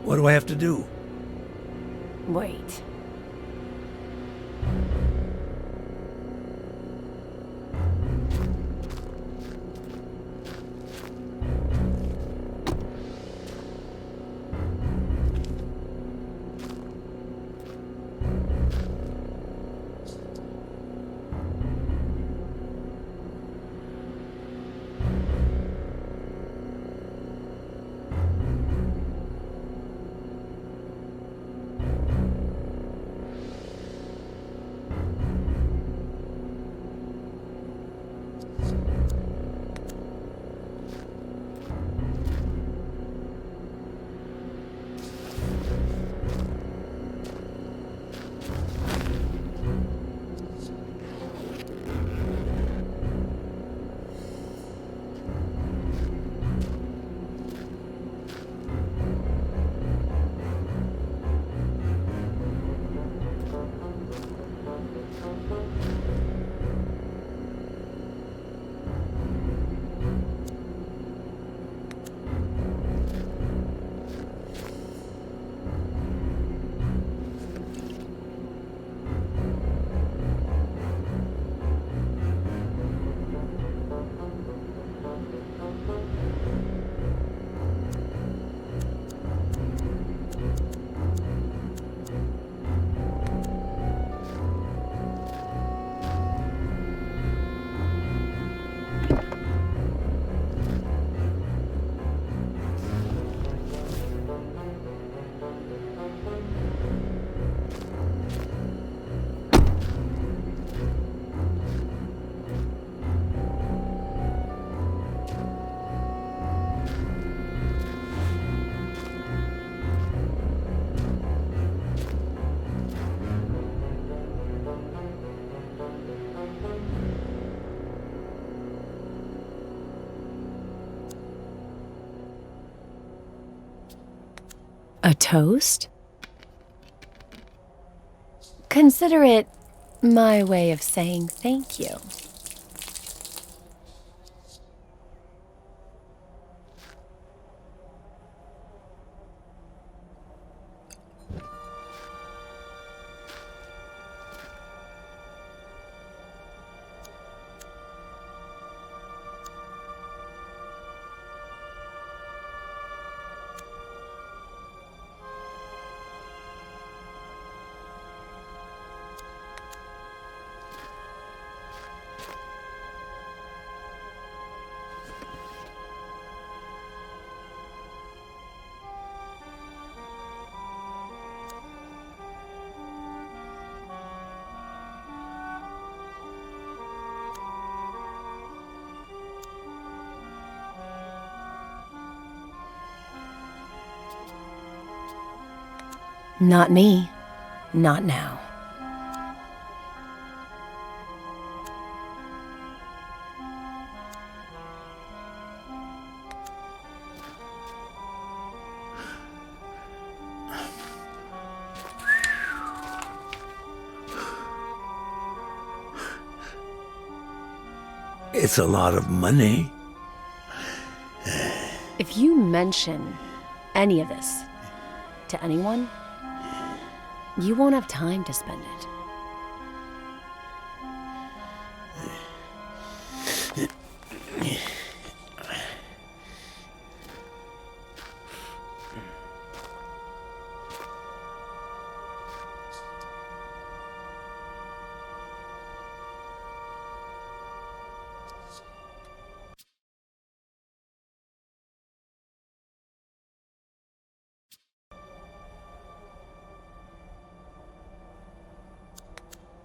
Speaker 11: What do I have to do?
Speaker 12: Wait. A toast? Consider it my way of saying thank you. Not me. Not now.
Speaker 11: It's a lot of money.
Speaker 12: If you mention any of this to anyone, you won't have time to spend it.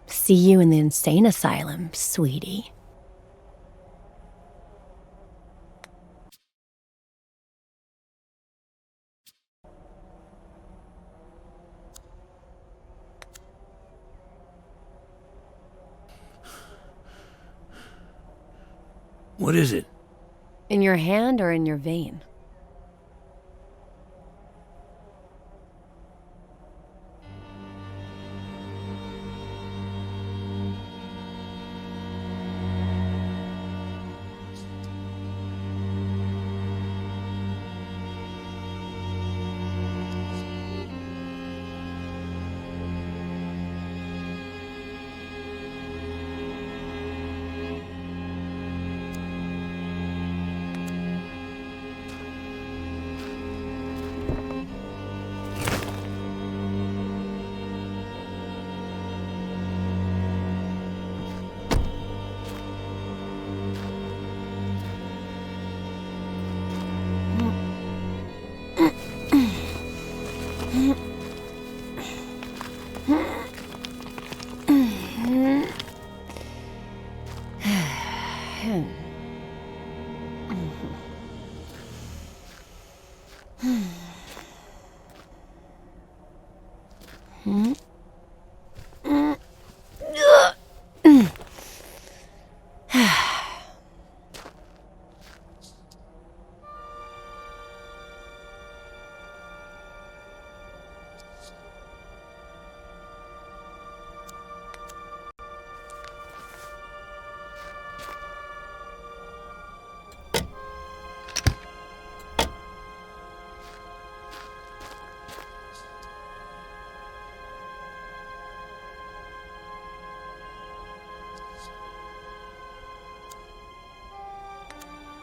Speaker 12: See you in the insane asylum, sweetie.
Speaker 11: What is it?
Speaker 12: In your hand or in your vein?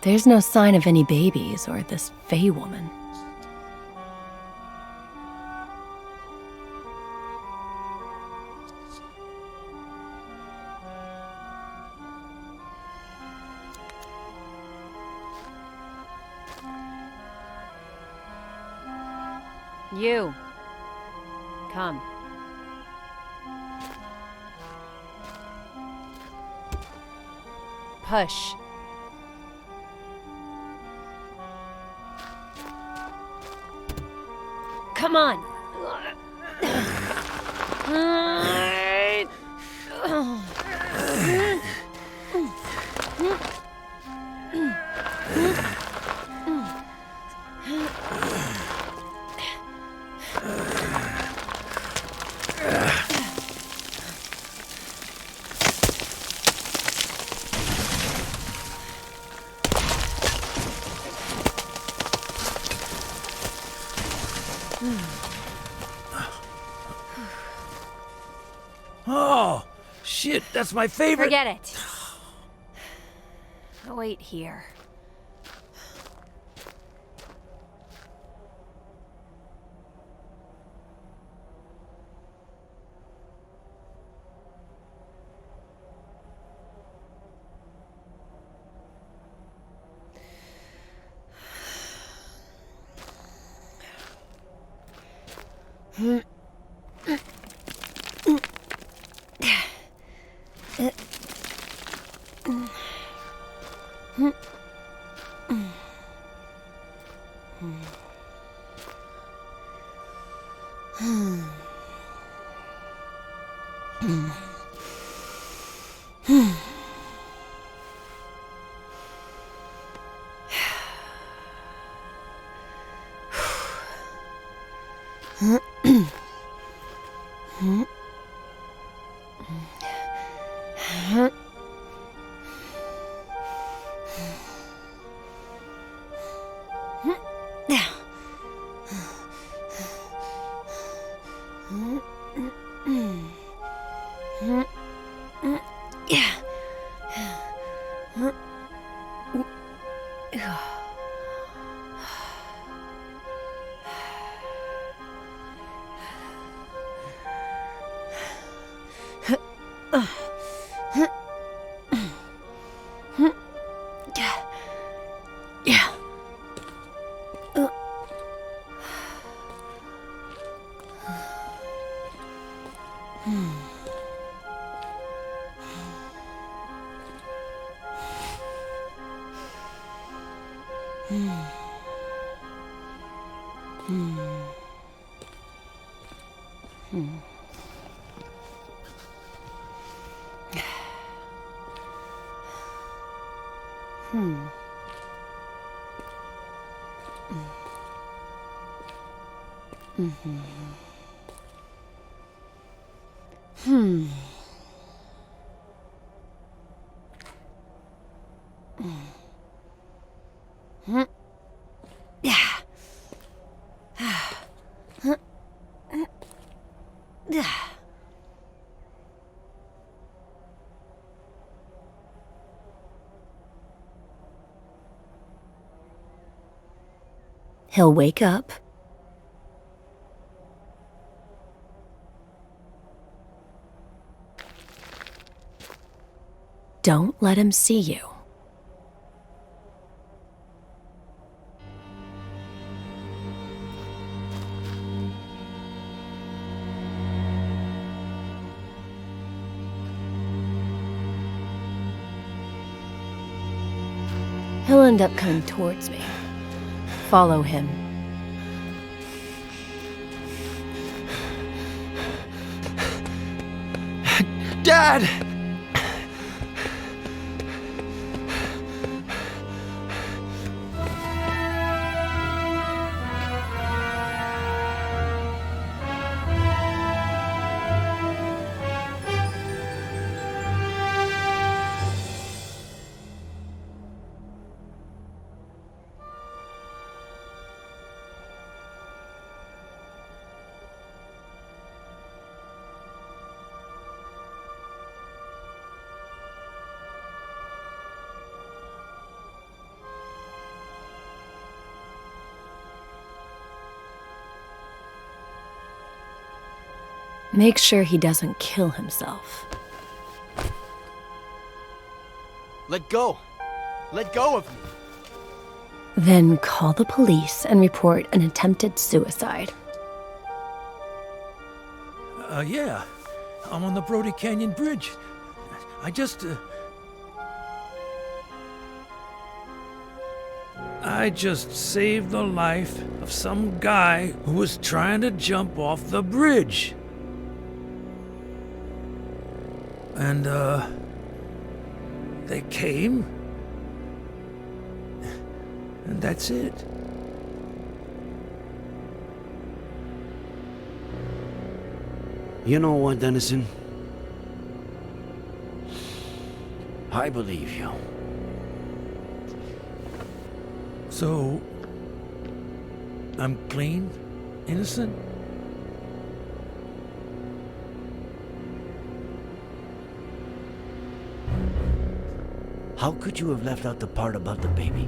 Speaker 12: There's no sign of any babies or this Fey woman. You. Come. Push. Come on.
Speaker 11: Oh, shit, that's my favorite.
Speaker 1: Forget it. Wait here.
Speaker 12: He'll wake up. Don't let him see you. He'll end up coming towards me. Follow him.
Speaker 3: Dad!
Speaker 12: Make sure he doesn't kill himself.
Speaker 3: Let go! Let go of me!
Speaker 12: Then call the police and report an attempted suicide.
Speaker 11: Yeah. I'm on the Brody Canyon Bridge. I just saved the life of some guy who was trying to jump off the bridge. And, they came. And that's it.
Speaker 6: You know what, Dennison? I believe you.
Speaker 11: So, I'm clean? Innocent?
Speaker 6: How could you have left out the part about the baby?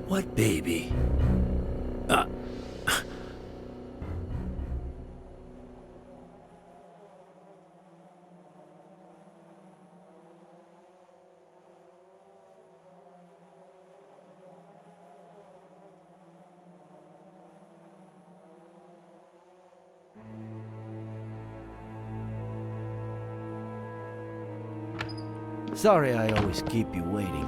Speaker 11: What baby?
Speaker 6: Sorry I always keep you waiting.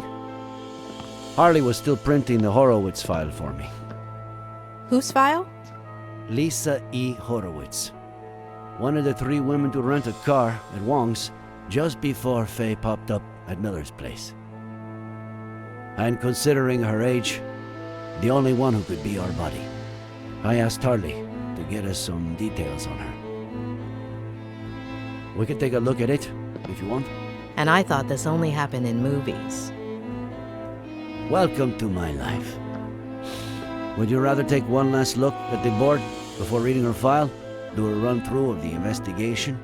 Speaker 6: Harley was still printing the Horowitz file for me.
Speaker 2: Whose file?
Speaker 6: Lisa E. Horowitz. One of the 3 women to rent a car at Wong's just before Faye popped up at Miller's place. And considering her age, the only one who could be our buddy. I asked Harley to get us some details on her. We could take a look at it, if you want.
Speaker 2: And I thought this only happened in movies.
Speaker 6: Welcome to my life. Would you rather take one last look at the board before reading her file? Do a run-through of the investigation?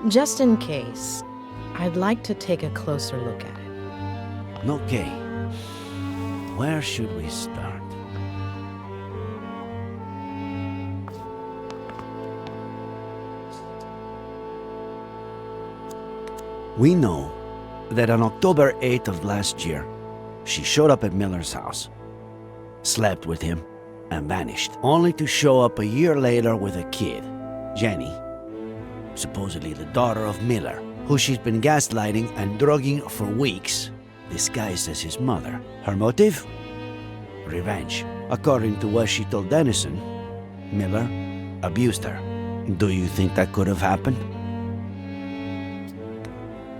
Speaker 2: Just in case, I'd like to take a closer look at it.
Speaker 6: Okay. Where should we start? We know that on October 8th of last year, she showed up at Miller's house, slept with him, and vanished, only to show up a year later with a kid, Jenny, supposedly the daughter of Miller, who she's been gaslighting and drugging for weeks, disguised as his mother. Her motive? Revenge. According to what she told Dennison, Miller abused her. Do you think that could have happened?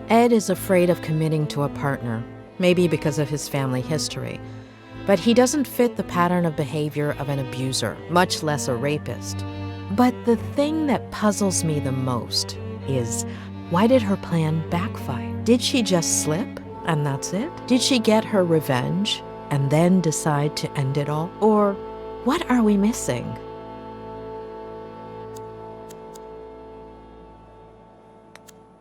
Speaker 2: Ed is afraid of committing to a partner, maybe because of his family history. But he doesn't fit the pattern of behavior of an abuser, much less a rapist. But the thing that puzzles me the most is, why did her plan backfire? Did she just slip, and that's it? Did she get her revenge, and then decide to end it all? Or what are we missing?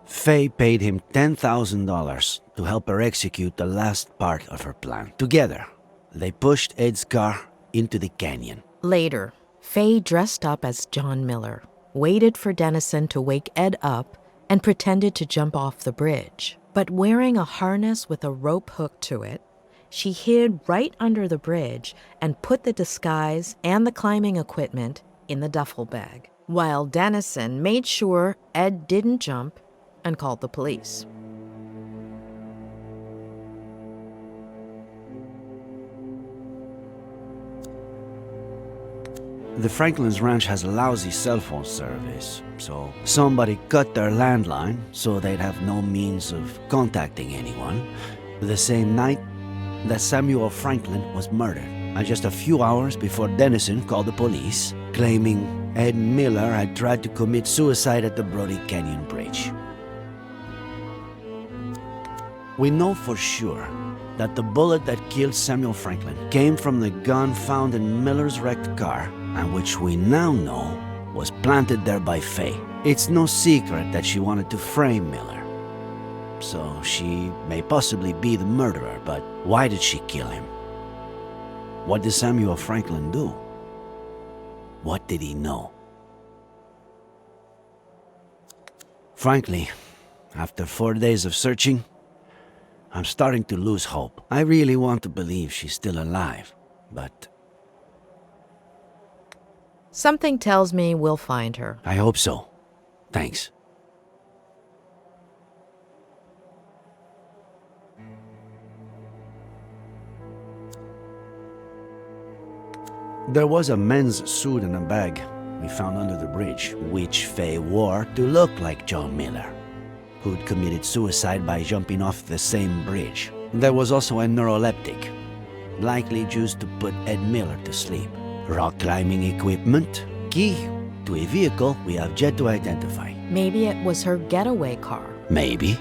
Speaker 6: Faye paid him $10,000 to help her execute the last part of her plan. Together, they pushed Ed's car into the canyon.
Speaker 2: Later, Faye dressed up as John Miller, waited for Dennison to wake Ed up, and pretended to jump off the bridge. But wearing a harness with a rope hook to it, she hid right under the bridge and put the disguise and the climbing equipment in the duffel bag, while Dennison made sure Ed didn't jump and called the police.
Speaker 6: The Franklin's ranch has a lousy cell phone service, so somebody cut their landline so they'd have no means of contacting anyone. The same night that Samuel Franklin was murdered, and just a few hours before Dennison called the police, claiming Ed Miller had tried to commit suicide at the Brody Canyon Bridge. We know for sure that the bullet that killed Samuel Franklin came from the gun found in Miller's wrecked car, and which we now know was planted there by Faye. It's no secret that she wanted to frame Miller, so she may possibly be the murderer, but why did she kill him? What did Samuel Franklin do? What did he know? Frankly, after 4 days of searching, I'm starting to lose hope. I really want to believe she's still alive, but
Speaker 2: Something tells me we'll find her.
Speaker 6: I hope so. Thanks. There was a men's suit and a bag we found under the bridge, which Faye wore to look like John Miller, who'd committed suicide by jumping off the same bridge. There was also a neuroleptic, likely used to put Ed Miller to sleep. Rock climbing equipment, key to a vehicle we have yet to identify.
Speaker 2: Maybe it was her getaway car.
Speaker 6: Maybe.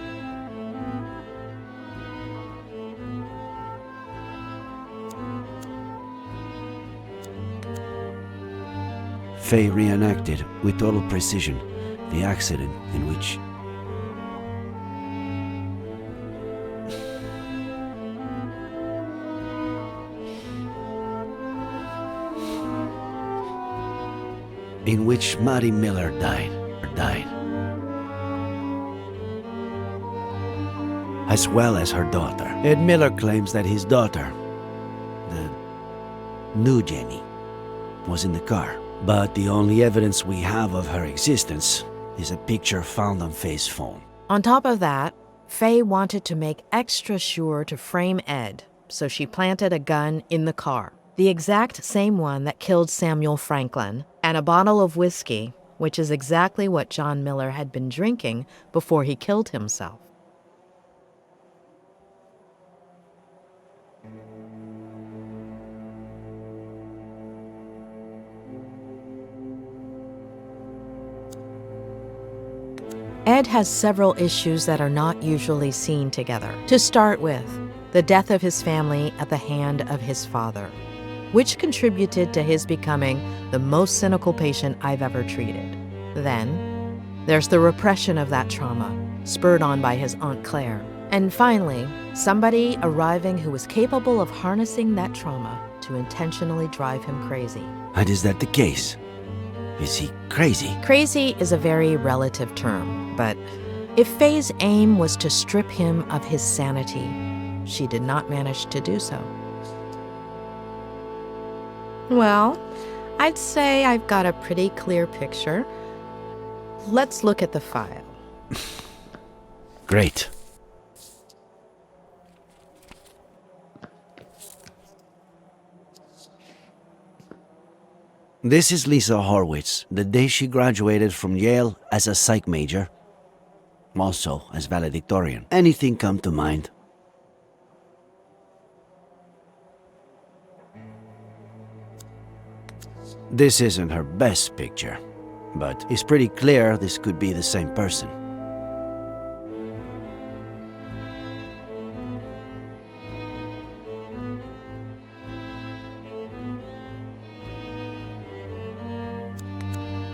Speaker 6: Faye reenacted with total precision the accident in which in which Maddie Miller died. As well as her daughter. Ed Miller claims that his daughter, the new Jenny, was in the car. But the only evidence we have of her existence is a picture found on Faye's phone.
Speaker 2: On top of that, Faye wanted to make extra sure to frame Ed, so she planted a gun in the car. The exact same one that killed Samuel Franklin, and a bottle of whiskey, which is exactly what John Miller had been drinking before he killed himself. Ed has several issues that are not usually seen together. To start with, the death of his family at the hand of his father, which contributed to his becoming the most cynical patient I've ever treated. Then, there's the repression of that trauma, spurred on by his Aunt Claire. And finally, somebody arriving who was capable of harnessing that trauma to intentionally drive him crazy.
Speaker 6: And is that the case? Is he crazy?
Speaker 2: Crazy is a very relative term, but if Faye's aim was to strip him of his sanity, she did not manage to do so. Well, I'd say I've got a pretty clear picture. Let's look at the file.
Speaker 6: Great. This is Lisa Horwitz, the day she graduated from Yale as a psych major, also as valedictorian. Anything come to mind? This isn't her best picture, but it's pretty clear this could be the same person.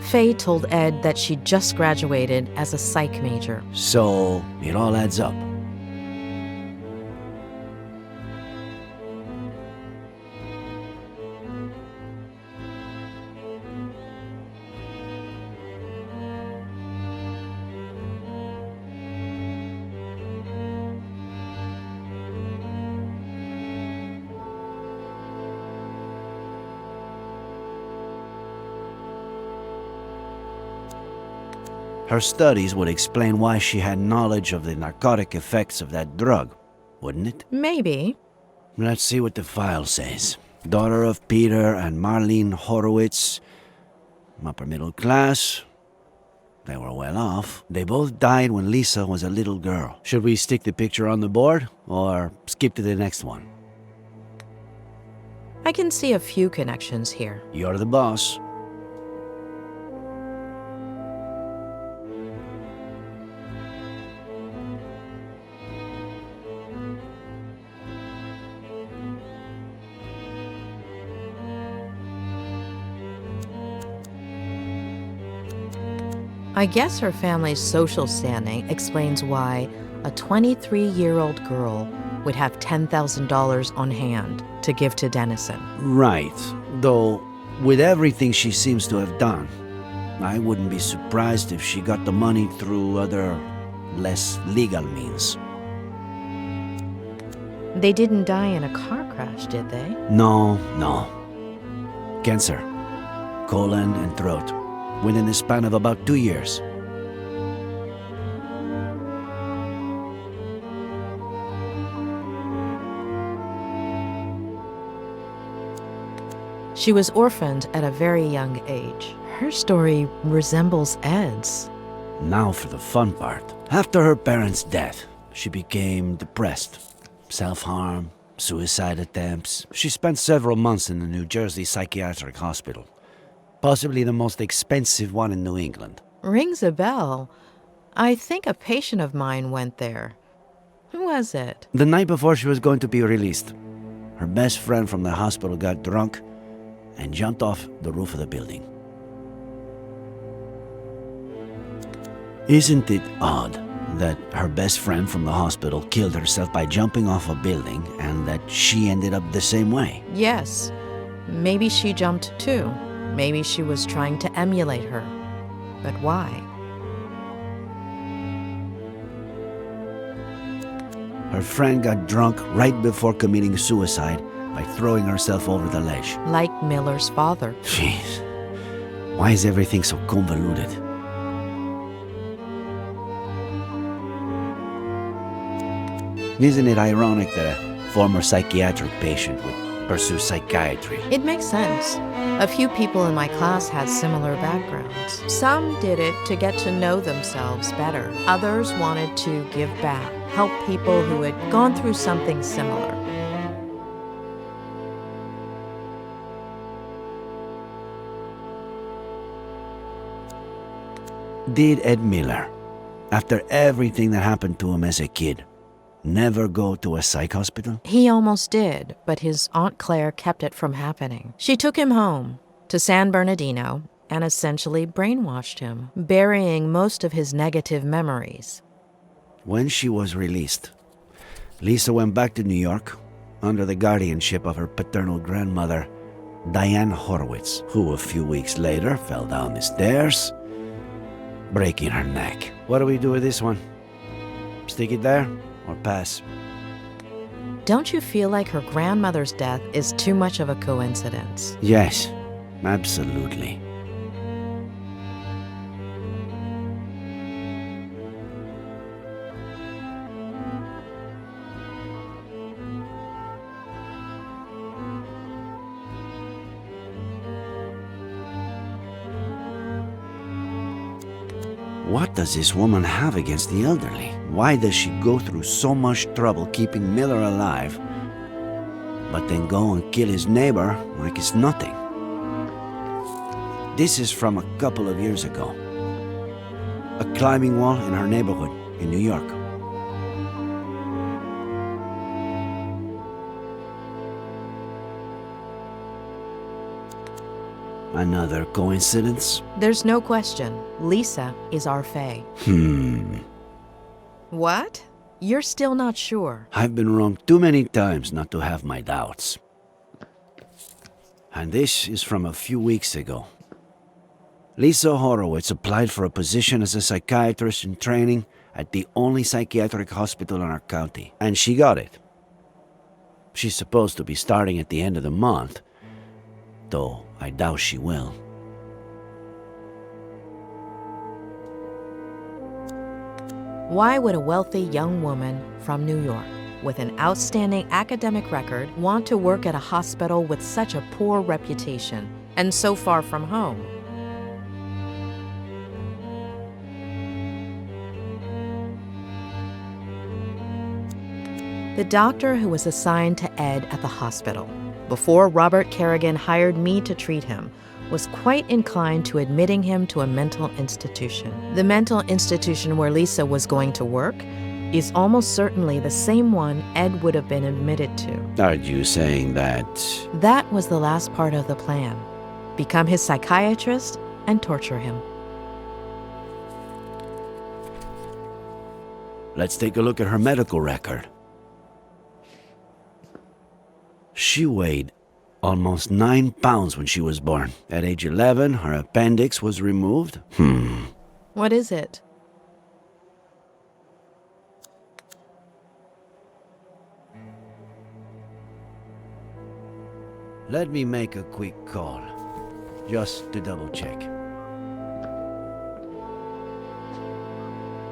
Speaker 2: Faye told Ed that she just graduated as a psych major.
Speaker 6: So it all adds up. Her studies would explain why she had knowledge of the narcotic effects of that drug, wouldn't it?
Speaker 2: Maybe.
Speaker 6: Let's see what the file says. Daughter of Peter and Marlene Horowitz, upper middle class. They were well off. They both died when Lisa was a little girl. Should we stick the picture on the board or skip to the next one?
Speaker 2: I can see a few connections here.
Speaker 6: You're the boss.
Speaker 2: I guess her family's social standing explains why a 23-year-old girl would have $10,000 on hand to give to Dennison.
Speaker 6: Right. Though, with everything she seems to have done, I wouldn't be surprised if she got the money through other, less legal means.
Speaker 2: They didn't die in a car crash, did they?
Speaker 6: No. Cancer, colon and throat, within the span of about 2 years.
Speaker 2: She was orphaned at a very young age. Her story resembles Ed's.
Speaker 6: Now for the fun part. After her parents' death, she became depressed. Self-harm, suicide attempts. She spent several months in the New Jersey Psychiatric Hospital. Possibly the most expensive one in New England.
Speaker 2: Rings a bell. I think a patient of mine went there. Who was it?
Speaker 6: The night before she was going to be released, her best friend from the hospital got drunk and jumped off the roof of the building. Isn't it odd that her best friend from the hospital killed herself by jumping off a building and that she ended up the same way?
Speaker 2: Yes. Maybe she jumped too. Maybe she was trying to emulate her. But why?
Speaker 6: Her friend got drunk right before committing suicide by throwing herself over the ledge.
Speaker 2: Like Miller's father.
Speaker 6: Jeez. Why is everything so convoluted? Isn't it ironic that a former psychiatric patient would pursue psychiatry?
Speaker 2: It makes sense. A few people in my class had similar backgrounds. Some did it to get to know themselves better. Others wanted to give back, help people who had gone through something similar.
Speaker 6: Did Ed Miller, after everything that happened to him as a kid, never go to a psych hospital?
Speaker 2: He almost did, but his Aunt Claire kept it from happening. She took him home to San Bernardino and essentially brainwashed him, burying most of his negative memories.
Speaker 6: When she was released, Lisa went back to New York under the guardianship of her paternal grandmother, Diane Horowitz, who a few weeks later fell down the stairs, breaking her neck. What do we do with this one? Stick it there or pass?
Speaker 2: Don't you feel like her grandmother's death is too much of a coincidence?
Speaker 6: Yes, absolutely. What does this woman have against the elderly? Why does she go through so much trouble keeping Miller alive, but then go and kill his neighbor like it's nothing? This is from a couple of years ago. A climbing wall in her neighborhood in New York. Another coincidence?
Speaker 2: There's no question. Lisa is our fae. What? You're still not sure?
Speaker 6: I've been wrong too many times not to have my doubts. And this is from a few weeks ago. Lisa Horowitz applied for a position as a psychiatrist in training at the only psychiatric hospital in our county, and she got it. She's supposed to be starting at the end of the month, though I doubt she will.
Speaker 2: Why would a wealthy young woman from New York with an outstanding academic record want to work at a hospital with such a poor reputation and so far from home? The doctor who was assigned to Ed at the hospital before Robert Kerrigan hired me to treat him was quite inclined to admitting him to a mental institution. The mental institution where Lisa was going to work is almost certainly the same one Ed would have been admitted to.
Speaker 6: Are you saying that?
Speaker 2: That was the last part of the plan. Become his psychiatrist and torture him.
Speaker 6: Let's take a look at her medical record. She weighed almost 9 pounds when she was born. At age 11, her appendix was removed.
Speaker 2: What is it?
Speaker 6: Let me make a quick call, just to double check.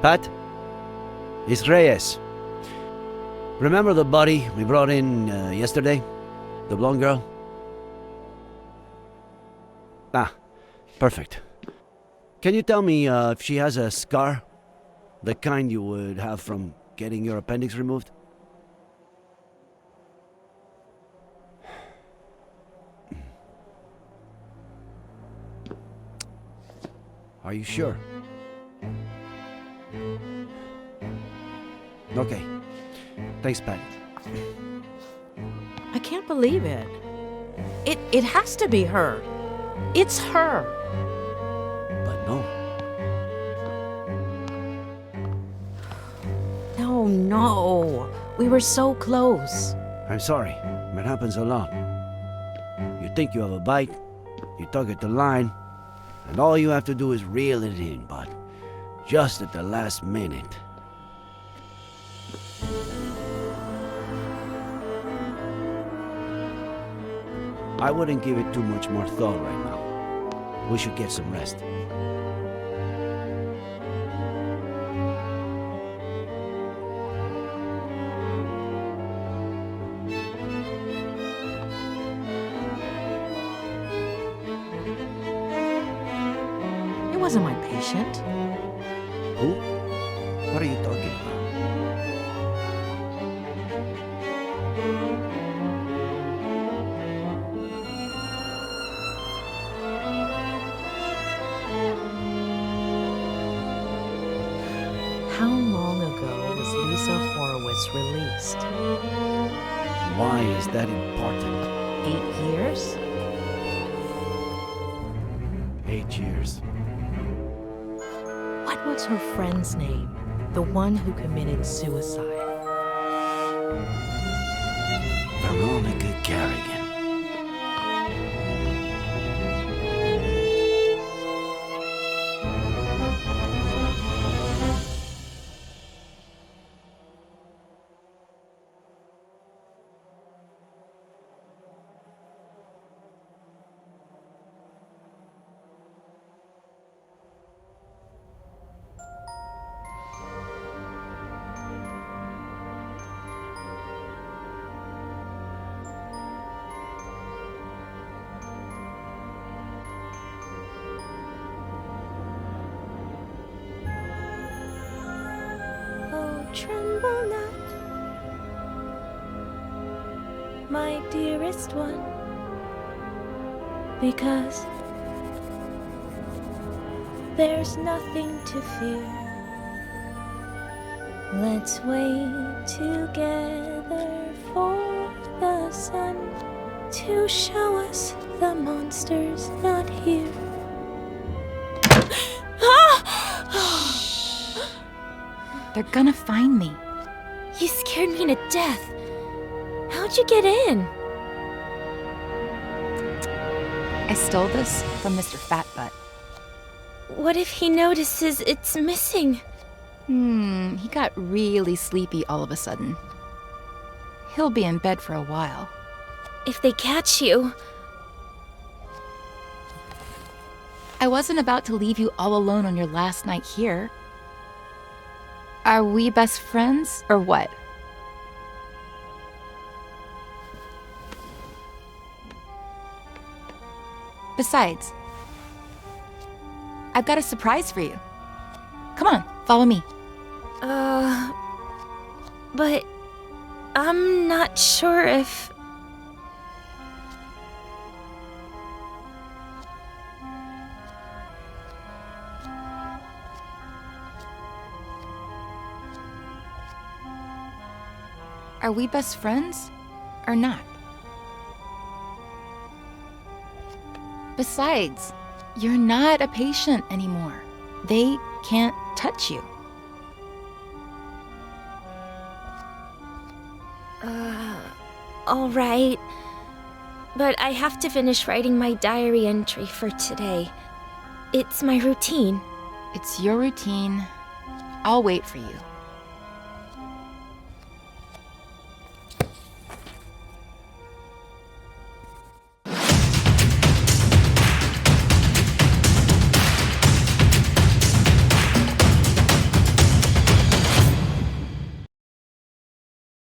Speaker 6: Pat? It's Reyes. Remember the body we brought in yesterday? The blonde girl? Ah, perfect. Can you tell me if she has a scar? The kind you would have from getting your appendix removed? Are you sure? Okay. Thanks, Pat.
Speaker 2: I can't believe it. It has to be her. It's her.
Speaker 6: But no.
Speaker 2: No. We were so close.
Speaker 6: I'm sorry. It happens a lot. You think you have a bite, You tug at the line, and all you have to do is reel it in, but just at the last minute. I wouldn't give it too much more thought right now. We should get some rest.
Speaker 2: It wasn't my patient.
Speaker 6: Who? What are you talking about?
Speaker 2: How long ago was Lisa Horowitz released?
Speaker 6: Why is that important?
Speaker 2: 8 years?
Speaker 6: 8 years.
Speaker 2: What was her friend's name? The one who committed suicide.
Speaker 6: Veronica Garrigan.
Speaker 1: Tremble not, my dearest one, because there's nothing to fear. Let's wait together for the sun to show us the monsters not here.
Speaker 13: They're gonna find me.
Speaker 1: You scared me to death. How'd you get in?
Speaker 13: I stole this from Mr. Fatbutt.
Speaker 1: What if he notices it's missing?
Speaker 13: He got really sleepy all of a sudden. He'll be in bed for a while.
Speaker 1: If they catch you...
Speaker 13: I wasn't about to leave you all alone on your last night here. Are we best friends, or what? Besides, I've got a surprise for you. Come on, follow me.
Speaker 1: But I'm not sure if...
Speaker 13: Are we best friends, or not? Besides, you're not a patient anymore. They can't touch you.
Speaker 1: All right. But I have to finish writing my diary entry for today. It's my routine.
Speaker 13: It's your routine. I'll wait for you.